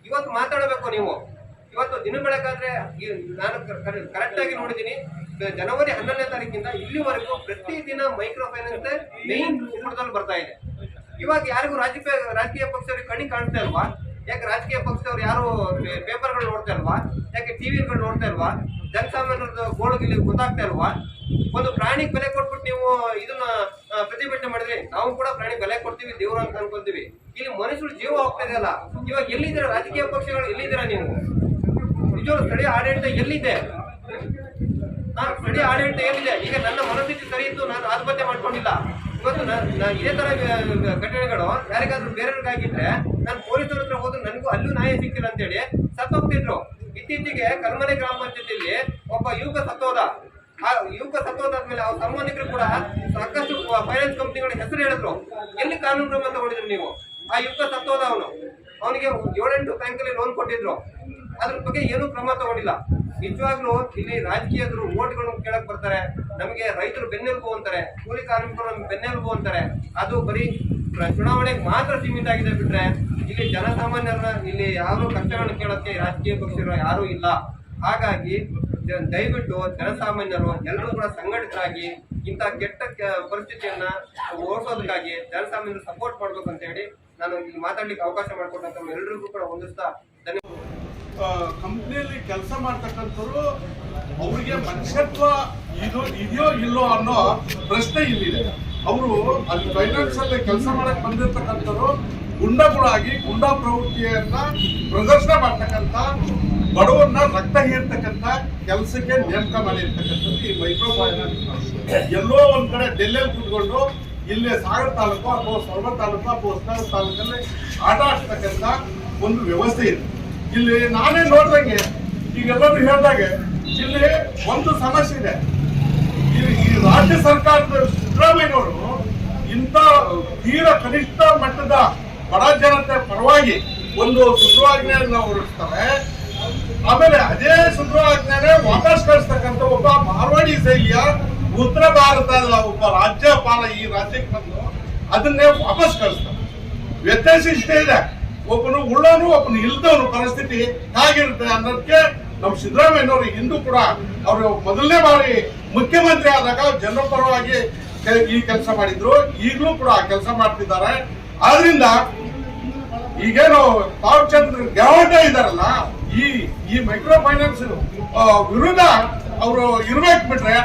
ಇವತ್ತು ಮಾತಾಡಬೇಕು ನೀವು. ಇವತ್ತು ದಿನ ಬೆಳಗಾದ್ರೆ ನಾನು ಕರೆಕ್ಟ್ ಆಗಿ ನೋಡಿದ್ದೀನಿ, ಜನವರಿ 11ನೇ ತಾರೀಕಿಂದ ಇಲ್ಲಿವರೆಗೂ ಪ್ರತಿದಿನ ಮೈಕ್ರೋ ಫೈನಾನ್ಸ್ ಮೇನ್ ಚಿತ್ರದಲ್ಲಿ ಬರ್ತಾ ಇದೆ. ಇವಾಗ ಯಾರಿಗೂ ರಾಜಕೀಯ ಪಕ್ಷದವ್ರಿಗೆ ಕಣ್ಣಿ ಕಾಣ್ತಾ ಇಲ್ವಾ? ಯಾಕೆ ರಾಜಕೀಯ ಪಕ್ಷದವ್ರು ಯಾರು ಪೇಪರ್ಗಳು ನೋಡ್ತಾ ಇಲ್ವಾ? ಯಾಕೆ ಟಿವಿಗಳು ನೋಡ್ತಾ ಇಲ್ವಾ? ಜನಸಾಮಾನ್ಯರದ ಗೋಳುಗಿಲ್ಲಿ ಗೊತ್ತಾಗ್ತಾ ಇಲ್ವಾ? ಒಂದು ಪ್ರಾಣಿಗೆ ಬೆಲೆ ಕೊಟ್ಬಿಟ್ಟು ನೀವು ಇದನ್ನ ಪ್ರತಿಭಟನೆ ಮಾಡಿದ್ರಿ, ನಾವು ಕೂಡ ಪ್ರಾಣಿ ಬೆಲೆ ಕೊಡ್ತೀವಿ ದೇವ್ರು ಅಂತ ಅನ್ಕೊಂತೀವಿ. ಇಲ್ಲಿ ಮನುಷ್ಯರು ಜೀವ ಹೋಗ್ತಾ ಇದೆಯಲ್ಲ, ಇವಾಗ ಎಲ್ಲಿದ್ದೀರಾ ರಾಜಕೀಯ ಪಕ್ಷಗಳು? ಎಲ್ಲಿದ್ದೀರಾ ನೀವು? ನಿಜವಾಗ್ಲೂ ಸ್ಥಳೀಯ ಆಡಳಿತ ಎಲ್ಲಿದೆ? ಸ್ಥಳೀಯ ಆಡಳಿತ ಏನಿದೆ? ಈಗ ನನ್ನ ಮನಸ್ಥಿತಿ ಸರಿ ಇತ್ತು, ನಾನು ಆತ್ಮಹತ್ಯೆ ಮಾಡ್ಕೊಂಡಿಲ್ಲ. ಇವತ್ತು ಇದೇ ತರ ಘಟನೆಗಳು ಯಾರಿಗಾದ್ರೂ ಬೇರೆಯವ್ರಿಗಾಗಿದ್ರೆ ನಾನು ಪೊಲೀಸರ ಹತ್ರ ಹೋದ್ರೆ ನನಗೂ ಅಲ್ಲೂ ನ್ಯಾಯ ಸಿಕ್ಕಿಲ್ಲ ಅಂತೇಳಿ ಸತ್ತೋಗ್ತಿದ್ರು. ಇತ್ತೀಚೆಗೆ ಕಲ್ಮನೆ ಗ್ರಾಮ ಪಂಚಾಯತಿಯಲ್ಲಿ ಒಬ್ಬ ಯುವಕ ಸತ್ತೋದ. ಆ ಯುವಕ ಸತ್ತೋದಾದ್ಮೇಲೆ ಅವ್ರ ಸಂಬಂಧಿಕರು ಕೂಡ ಸಾಕಷ್ಟು ಫೈನಾನ್ಸ್ ಕಂಪ್ನಿಗಳ ಹೆಸರು ಹೇಳಿದ್ರು. ಎಲ್ಲಿ ಕಾನೂನು ಕ್ರಮ ತಗೊಂಡಿದ್ರು ನೀವು? ಆ ಯುವಕ ಸತ್ತೋದ, ಅವನಿಗೆ 7-8 ಬ್ಯಾಂಕಲ್ಲಿ ಲೋನ್ ಕೊಟ್ಟಿದ್ರು, ಅದ್ರ ಬಗ್ಗೆ ಏನೂ ಕ್ರಮ ತಗೊಂಡಿಲ್ಲ. ನಿಜವಾಗ್ಲೂ ಇಲ್ಲಿ ರಾಜಕೀಯದ್ರು ಓಟ್ಗಳನ್ನು ಕೇಳಕ್ ಬರ್ತಾರೆ, ನಮಗೆ ರೈತರು ಬೆನ್ನೆಲುಬು ಅಂತಾರೆ, ಕೂಲಿ ಕಾರ್ಮಿಕರು ನಮ್ಗೆ ಬೆನ್ನೆಲುಬು ಅಂತಾರೆ. ಅದು ಬರೀ ಚುನಾವಣೆಗೆ ಮಾತ್ರ ಸೀಮಿತ ಆಗಿದೆ ಬಿಟ್ರೆ ಇಲ್ಲಿ ಜನಸಾಮಾನ್ಯರ ಇಲ್ಲಿ ಯಾರು ಕಷ್ಟಗಳನ್ನು ಕೇಳೋಕ್ಕೆ ರಾಜಕೀಯ ಪಕ್ಷರು ಯಾರೂ ಇಲ್ಲ. ಹಾಗಾಗಿ ದಯವಿಟ್ಟು ಜನಸಾಮಾನ್ಯರು ಎಲ್ಲರೂ ಕೂಡ ಸಂಘಟಿತರಾಗಿ ಇಂಥ ಕೆಟ್ಟ ಪರಿಸ್ಥಿತಿಯನ್ನ ಓಡಿಸೋದಕ್ಕಾಗಿ ಜನಸಾಮಾನ್ಯರು ಸಪೋರ್ಟ್ ಮಾಡ್ಬೇಕು ಅಂತ ಹೇಳಿ ನಾನು ಇಲ್ಲಿ ಮಾತಾಡ್ಲಿಕ್ಕೆ ಅವಕಾಶ ಮಾಡಿಕೊಟ್ಟಂತ ಎಲ್ಲರಿಗೂ ಕೂಡ ಹೊಂದಿಸ್ತಾ ಕಂಪ್ನಿಯಲ್ಲಿ ಕೆಲಸ ಮಾಡ್ತಕ್ಕಂಥವ್ರು ಅವರಿಗೆ ಮನುಷ್ಯತ್ವ ಇದೆಯೋ ಇಲ್ಲೋ ಅನ್ನೋ ಪ್ರಶ್ನೆ ಇಲ್ಲಿದೆ. ಅವರು ಅಲ್ಲಿ ಫೈನಾನ್ಸ್ ಅಲ್ಲಿ ಕೆಲಸ ಮಾಡಕ್ ಬಂದಿರ್ತಕ್ಕಂಥವ್ರು ಗುಂಡಾಗುಳಾಗಿ ಗುಂಡಾ ಪ್ರವೃತ್ತಿಯನ್ನ ಪ್ರದರ್ಶನ ಮಾಡ್ತಕ್ಕಂಥ, ಬಡವರನ್ನ ರಕ್ತ ಹೀರ್ತಕ್ಕಂಥ ಕೆಲಸಕ್ಕೆ ನೇಮಕ ಮಾಡಿರ್ತಕ್ಕಂಥದ್ದು ಈ ಮೈಕ್ರೋ ಫೈನಾನ್ಸ್. ಎಲ್ಲೋ ಒಂದ್ ಕಡೆ ಡೆಲ್ಲಿಯಲ್ಲಿ ಕೂತ್ಕೊಂಡು ಇಲ್ಲಿ ಸಾಗರ ತಾಲೂಕು ಅಥವಾ ಸೊರಬ ತಾಲೂಕು ಅಥವಾ ಹೊಸನಗರ ತಾಲೂಕಲ್ಲಿ ಆಟ ಆಡ್ತಕ್ಕಂಥ ಒಂದು ವ್ಯವಸ್ಥೆ ಇದೆ. ಇಲ್ಲಿ ನಾನೇ ನೋಡ್ದಂಗೆ ಈಗೆಲ್ಲರೂ ಹೇಳ್ದಾಗೆ ಇಲ್ಲಿ ಒಂದು ಸಮಸ್ಯೆ ಇದೆ. ಈ ರಾಜ್ಯ ಸರ್ಕಾರದ ಸಿದ್ದರಾಮಯ್ಯನವರು ಇಂಥ ತೀರ ಕನಿಷ್ಠ ಮಟ್ಟದ ಬಡ ಜನತೆ ಪರವಾಗಿ ಒಂದು ಸುಗ್ರೀವಾಜ್ಞೆಯನ್ನು ಹೊರಡಿಸ್ತಾರೆ. ಆಮೇಲೆ ಅದೇ ಸುಗ್ರೀವಾಜ್ಞೆನೇ ವಾಪಸ್ ಕಳಿಸ್ತಕ್ಕಂಥ ಒಬ್ಬ ಮಾರ್ವಾಡಿ ಶೈಲಿಯ ಉತ್ತರ ಭಾರತದ ಒಬ್ಬ ರಾಜ್ಯಪಾಲ ಈ ರಾಜ್ಯಕ್ಕೆ ಬಂದು ಅದನ್ನೇ ವಾಪಸ್ ಕಳಿಸ್ತಾರೆ. ವ್ಯತ್ಯಾಸ ಇಷ್ಟೇ ಇದೆ, ಒಬ್ಬನು ಉಳ್ಳೋನು ಒಬ್ಬನು ಇಲ್ದವನು ಪರಿಸ್ಥಿತಿ ಹೇಗಿರುತ್ತೆ ಅನ್ನೋದಕ್ಕೆ ನಮ್ಮ ಸಿದ್ದರಾಮಯ್ಯನವರು ಇಂದು ಕೂಡ ಅವರು ಮೊದಲನೇ ಬಾರಿ ಮುಖ್ಯಮಂತ್ರಿ ಆದಾಗ ಜನರ ಪರವಾಗಿ ಈ ಕೆಲಸ ಮಾಡಿದ್ರು, ಈಗಲೂ ಕೂಡ ಕೆಲಸ ಮಾಡ್ತಿದ್ದಾರೆ. ಆದ್ರಿಂದ ಈಗೇನು ತಾವಚಂದ್ರ ಗೆಹ್ಲೋಟ್ ಇದಾರಲ್ಲ, ಈ ಮೈಕ್ರೋ ಫೈನಾನ್ಸ್ ವಿರುದ್ಧ ಅವರು ಇರ್ಬೇಕು ಬಿಟ್ರೆ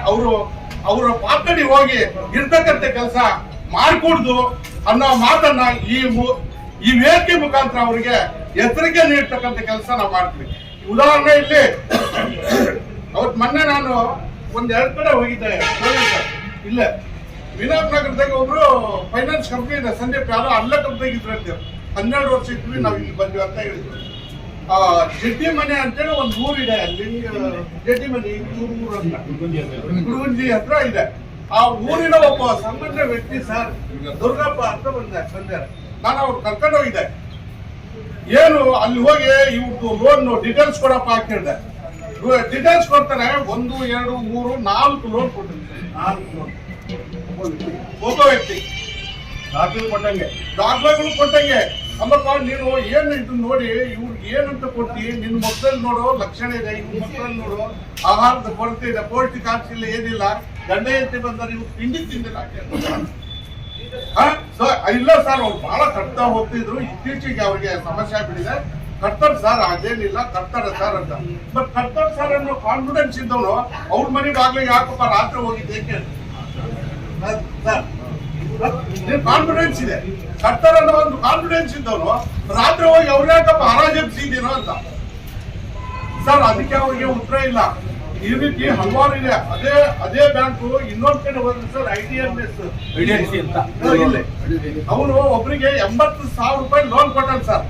ಅವರ ಪಾತ್ರಿ ಹೋಗಿ ಇರ್ತಕ್ಕಂಥ ಕೆಲಸ ಮಾಡ್ಕೊಡ್ದು ಅನ್ನೋ ಮಾತನ್ನ ಈ ವೇದಿಕೆ ಮುಖಾಂತರ ಅವರಿಗೆ ಎಚ್ಚರಿಕೆ ನೀಡ್ತಕ್ಕಂಥ ಕೆಲಸ ನಾವು ಮಾಡ್ತೀವಿ. ಉದಾಹರಣೆ ಇಲ್ಲಿ ಅವತ್ ಮೊನ್ನೆ ನಾನು ಒಂದ್ 2 ಕಡೆ ಹೋಗಿದ್ದೆ. ಇಲ್ಲೇ ವಿನಾಯಕ್ ನಗರದಾಗ ಒಬ್ರು ಫೈನಾನ್ಸ್ ಕಂಪ್ನಿ ಇದೆ, ಸಂದೀಪ್ ಯಾರೋ ಅಲ್ಲ ಕಂಪ್ನಿಗೆ ಇದ್ರು ಅಂತ 12 ವರ್ಷ ಇದ್ವಿ ನಾವು ಇಲ್ಲಿ ಬಂದ್ವಿ ಅಂತ ಹೇಳಿದ್ರು. ಜಡ್ಡಿ ಮನೆ ಅಂತೇಳಿ ಒಂದು ಊರಿದೆ, ಅಲ್ಲಿ ಜಡ್ಡಿ ಮನೆ ಗುರುಗುಂಜಿ ಹತ್ರ ಇದೆ. ಆ ಊರಿನ ಒಬ್ಬ ಸಾಮಾನ್ಯ ವ್ಯಕ್ತಿ ಸರ್ ದುರ್ಗಪ್ಪ ಅಂತ ಬಂದಾರೆ. ನಾನು ಅವ್ರು ಕರ್ಕೊಂಡು ಹೋಗಿದ್ದೆ. ಏನು ಅಲ್ಲಿ ಹೋಗಿ ಇವ್ರದ್ದು ಲೋನ್ ಡೀಟೇಲ್ಸ್ ಕೊಡಪ್ಪ ಹಾಕಿದ್ದೆ. ಡೀಟೇಲ್ಸ್ ಕೊಡ್ತಾರೆ, 1, 2, 3, 4 ಲೋನ್ ಕೊಟ್ಟಿರ್ತಾರೆ. 4 ಲೋನ್ ಒಬ್ಬ ವ್ಯಕ್ತಿ ದಾಖಲೆಗಳು ಕೊಟ್ಟಂಗೆ. ಅಲ್ಲಪ್ಪ ನೀನು ಏನು ಇದು ನೋಡಿ ಇವ್ರಿಗೆ ಏನಂತ ಕೊಡ್ತಿ, ನಿನ್ನ ಮಕ್ಕಳಲ್ಲಿ ನೋಡೋ ಲಕ್ಷಣ ಇದೆ, ಇವ್ರ ಮಕ್ಕಳಲ್ಲಿ ನೋಡೋ ಆಹಾರದ ಕೊರತೆ ಇದೆ, ಪೌಷ್ಟಿಕಾಂಶ ಇಲ್ಲ, ಏನಿಲ್ಲ, ಗಂಡ ಹೆಂಡತಿ ಬಂದರೆ ಇವ್ರು ತಿಂಡಿ ತಿಂದಿಲ್ಲ. ಇಲ್ಲ ಸರ್, ಅವ್ರು ಬಹಳ ಕಟ್ತಾ ಹೋಗ್ತಿದ್ರು, ಇತ್ತೀಚೆಗೆ ಅವ್ರಿಗೆ ಸಮಸ್ಯೆ ಆಗ್ಬಿಟ್ಟಿದೆ. ಕಟ್ತಾರೆ ಸರ್, ಅದೇನಿಲ್ಲ, ಕಟ್ತಾರೆ ಸರ್ ಅಂತ. ಬಟ್ ಕಟ್ತಾರೆ ಸರ್ ಅನ್ನೋ ಕಾನ್ಫಿಡೆನ್ಸ್ ಇದ್ದವನು ಅವ್ರ ಮನೆ ಬಾಗ್ಲಿಗೆ ಯಾಕಪ್ಪ ರಾತ್ರಿ ಹೋಗಿದ್ದೆ ಸರ್, ಕಾನ್ಫಿಡೆನ್ಸ್ ಇದೆ, ಕಟ್ತಾರೆ ಅನ್ನೋ ಒಂದು ಕಾನ್ಫಿಡೆನ್ಸ್ ಇದ್ದವನು ರಾತ್ರಿ ಹೋಗಿ ಅವ್ರ ಯಾಕಪ್ಪ ಹರಾಜೆಬ್ಸಿದ್ದೀನೋ ಅಂತ ಸರ್. ಅದಕ್ಕೆ ಅವ್ರಿಗೆ ಉತ್ತರ ಇಲ್ಲ. ಈ ರೀತಿ ಹಲವಾರು ಇದೆ. ಅದೇ ಬ್ಯಾಂಕು ಇನ್ನೊಂದ್ ಕಡೆ ಹೋದ್ರೆ ಸರ್ ಐಡಿಎಫ್ಸಿ ಅಂತ ಅವನು ಒಬ್ಬರಿಗೆ 80,000 ರೂಪಾಯಿ ಲೋನ್ ಕೊಟ್ಟಾನ ಸರ್.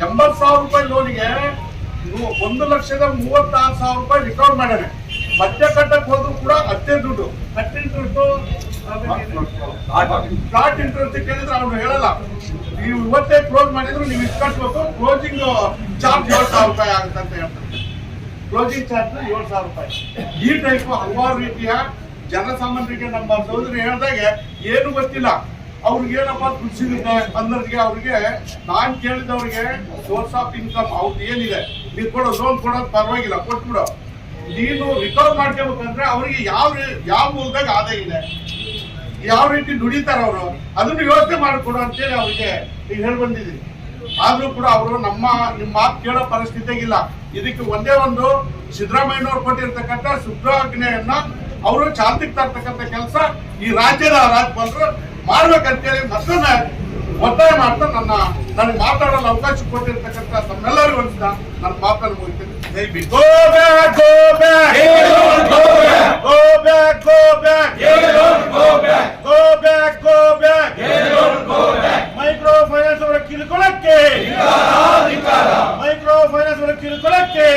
80,000 ರೂಪಾಯಿ ಲೋನಿಗೆ 1,36,000 ರೂಪಾಯಿ ರಿಕವರ್ ಮಾಡ್ಯಾನೆ. ಮತ್ತೆ ಕಟ್ಟಕ್ ಹೋದ್ರು ಕೂಡ ಅಷ್ಟೇ ದುಡ್ಡು. ಕಟ್ ಇಂಟ್ರೆಸ್ಟ್ ಫ್ಲಾಟ್ ಇಂಟ್ರೆಸ್ಟ್ ಕೇಳಿದ್ರೆ ಅವನು ಹೇಳಲ್ಲ, ನೀವು ಇವತ್ತೇ ಕ್ಲೋಸ್ ಮಾಡಿದ್ರು ನೀವು ಇಷ್ಟು ಕಟ್ಬೇಕು, ಕ್ಲೋಸಿಂಗ್ ಚಾರ್ಜ್ 7,000 ರೂಪಾಯಿ ಆಗುತ್ತೆ ಅಂತ ಹೇಳ್ತಾರೆ. ಕ್ಲೋಸಿಂಗ್ ಚಾರ್ಜ್ 7,000 ರೂಪಾಯಿ. ಈ ಟೈಪ್ ಹಲವಾರು ರೀತಿಯ ಜನಸಾಮಾನ್ಯರಿಗೆ ನಮ್ಮ ಸಹೋದರಿ ಹೇಳಿದಾಗೆ ಏನು ಗೊತ್ತಿಲ್ಲ. ಅವ್ರಿಗೆ ಏನಪ್ಪ ಕೃಷಿ ಇದೆ ಅನ್ನೋರಿಗೆ ಅವ್ರಿಗೆ ನಾನ್ ಕೇಳಿದವ್ರಿಗೆ ಸೋರ್ಸ್ ಆಫ್ ಇನ್ಕಮ್ ಅವ್ರದ್ದು ಏನಿದೆ ನೀನು ಕೊಡೋ ಲೋನ್ ಕೊಡೋದು ಪರವಾಗಿಲ್ಲ ಕೊಟ್ಬಿಡು, ನೀನು ರಿಕವರ್ ಮಾಡ್ಕೋಬೇಕಂದ್ರೆ ಅವ್ರಿಗೆ ಯಾವ ಮೂಲದಾಗ ಆದಾಯ ಇದೆ, ಯಾವ ರೀತಿ ದುಡಿತಾರ ಅವರು, ಅದನ್ನು ಯೋಚನೆ ಮಾಡಿಕೊಡು ಅಂತೇಳಿ ಅವ್ರಿಗೆ ಈಗ ಹೇಳಿ ಬಂದಿದ್ದೀವಿ. ಆದ್ರೂ ಕೂಡ ಅವರು ನಿಮ್ಮ ಮಾತು ಕೇಳೋ ಪರಿಸ್ಥಿತಿಗಿಲ್ಲ. ಇದಕ್ಕೆ ಒಂದೇ ಒಂದು ಸಿದ್ದರಾಮಯ್ಯನವ್ರು ಕೊಟ್ಟಿರ್ತಕ್ಕಂಥ ಸುಗ್ರೀವಾಜ್ಞೆಯನ್ನ ಅವರು ಚಾಲ್ತಿಗೆ ತರ್ತಕ್ಕಂಥ ಕೆಲಸ ಈ ರಾಜ್ಯದ ರಾಜ್ಯಪಾಲರು ಮಾಡ್ಬೇಕಂತೇಳಿ ಮತ್ತೊಮ್ಮೆ ಒತ್ತಾಯ ಮಾಡ್ತಾ ನನಗೆ ಮಾತಾಡಲು ಅವಕಾಶ ಕೊಟ್ಟಿರ್ತಕ್ಕಂಥ ತಮ್ಮೆಲ್ಲರಿಗೂ ಅಂತ ನನ್ನ ಮಾತನ್ನು ಮುಗಿತೀನಿ. ಜೈ B. Go back, go back. Go back, go back. Go back, go back. Go back. Micro finance ಅವರ ಕಿರುಕುಳಕ್ಕೆ, ಮೈಕ್ರೋ ಫೈನಾನ್ಸ್ ಅವರ ಕಿರುಕುಳಕ್ಕೆ,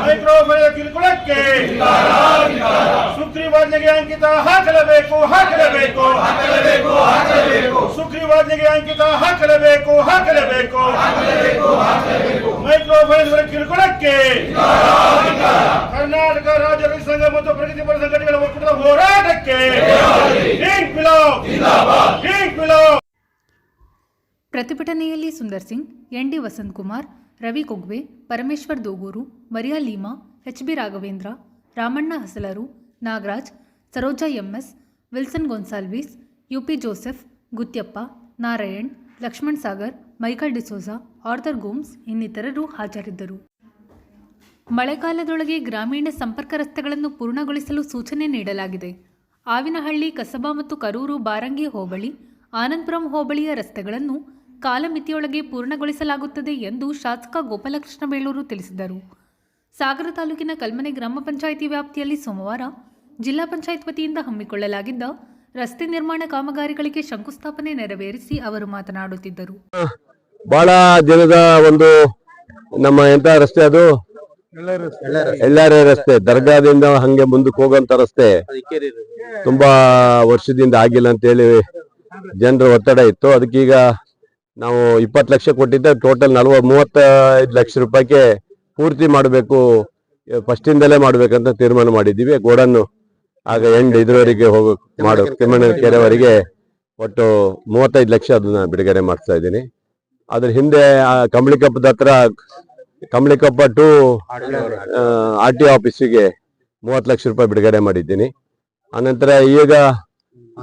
ಮೈಕ್ರೋ ಫೈನಾನ್ಸ್ ಕಿರುಕುಳಕ್ಕೆ ಸುಗ್ರೀವಾಜ್ಞೆಗೆ ಅಂಕಿತ ಹಾಕಲೇಬೇಕು, ಹಾಕಲೇಬೇಕು, ಹಾಕಲೇಬೇಕು, ಹಾಕಲೇಬೇಕು. ಸುಗ್ರೀವಾಜ್ಞೆಗೆ ಅಂಕಿತ ಹಾಕಲೇಬೇಕು, ಹಾಕಲೇಬೇಕು, ಹಾಕಲೇಬೇಕು, ಹಾಕಲೇಬೇಕು. ಮೈಕ್ರೋ ಫೈನಾನ್ಸ್ ಅವರ ಕಿರುಕುಳಕ್ಕೆ ಕರ್ನಾಟಕ ರಾಜ್ಯ ರೈತ ಸಂಘ ಮತ್ತು ಪ್ರಗತಿಪರ ಸಂಘಟನೆಗಳ ಒಕ್ಕೂಟದ ಹೋರಾಟಕ್ಕೆ ಪ್ರತಿಭಟನೆಯಲ್ಲಿ Sundar Singh, N D Vasanth Kumar, Ravi Kogwe, Parameshwar Doguru, Maria Lima, H B Raghavendra, Ramanna Hasalaru, Nagaraj, Saroja MS, Wilson Gonsalves, UP Joseph, Guthyappa, Narayan, Lakshman Sagar, Michael D'Souza, Arthur Gomes ಇನ್ನಿತರರು ಹಾಜರಿದ್ದರು. ಮಳೆಗಾಲದೊಳಗೆ ಗ್ರಾಮೀಣ ಸಂಪರ್ಕ ರಸ್ತೆಗಳನ್ನು ಪೂರ್ಣಗೊಳಿಸಲು ಸೂಚನೆ ನೀಡಲಾಗಿದೆ. ಆವಿನಹಳ್ಳಿ, ಕಸಬಾ ಮತ್ತು ಕರೂರು, ಬಾರಂಗಿ ಹೋಬಳಿ, ಆನಂದಪುರಂ ಹೋಬಳಿಯ ರಸ್ತೆಗಳನ್ನು ಕಾಲಮಿತಿಯೊಳಗೆ ಪೂರ್ಣಗೊಳಿಸಲಾಗುತ್ತದೆ ಎಂದು ಶಾಸಕ ಗೋಪಾಲಕೃಷ್ಣ ಬೇಳೂರು ತಿಳಿಸಿದರು. ಸಾಗರ ತಾಲೂಕಿನ ಕಲ್ಮನೆ ಗ್ರಾಮ ಪಂಚಾಯಿತಿ ವ್ಯಾಪ್ತಿಯಲ್ಲಿ ಸೋಮವಾರ ಜಿಲ್ಲಾ ಪಂಚಾಯತ್ ವತಿಯಿಂದ ಹಮ್ಮಿಕೊಳ್ಳಲಾಗಿದ್ದ ರಸ್ತೆ ನಿರ್ಮಾಣ ಕಾಮಗಾರಿಗಳಿಗೆ ಶಂಕುಸ್ಥಾಪನೆ ನೆರವೇರಿಸಿ ಅವರು ಮಾತನಾಡುತ್ತಿದ್ದರು. ಬಹಳ ದಿನದ ಒಂದು ನಮ್ಮ ಎಂತ ರಸ್ತೆ ಅದು ಎಳ್ಳಾರೆ ರಸ್ತೆ, ದರ್ಗಾದಿಂದ ಹಂಗೆ ಮುಂದಕ್ಕೆ ಹೋಗುವಂತ ರಸ್ತೆ ತುಂಬಾ ವರ್ಷದಿಂದ ಆಗಿಲ್ಲ ಅಂತ ಹೇಳಿ ಜನರ ಒತ್ತಡ ಇತ್ತು. ಅದಕ್ಕೀಗ ನಾವು 20 ಲಕ್ಷ ಕೊಟ್ಟಿದ್ದೆ, ಟೋಟಲ್ 35 ಲಕ್ಷ ರೂಪಾಯಿಗೆ ಪೂರ್ತಿ ಮಾಡಬೇಕು, ಫಸ್ಟಿಂದಲೇ ಮಾಡ್ಬೇಕಂತ ತೀರ್ಮಾನ ಮಾಡಿದ್ದೀವಿ. ಗೋಡನ್ನು ಆಗ ಇದ್ರವರೆಗೆ ಮಾಡೋ ತಿಮ್ಮಣ್ಣ ಕೆರೆವರೆಗೆ ಒಟ್ಟು 35 ಲಕ್ಷ ಅದನ್ನ ಬಿಡುಗಡೆ ಮಾಡಿಸ್ತಾ ಇದ್ದೀನಿ. ಅದ್ರ ಹಿಂದೆ ಕಂಬಳಿಕಪ್ಪದ ಹತ್ರ ಕಂಬಳಿಕಪ್ಪ ಟು RTO ಆಫೀಸಿಗೆ 30 ಲಕ್ಷ ರೂಪಾಯಿ ಬಿಡುಗಡೆ ಮಾಡಿದ್ದೀನಿ. ಆನಂತರ ಈಗ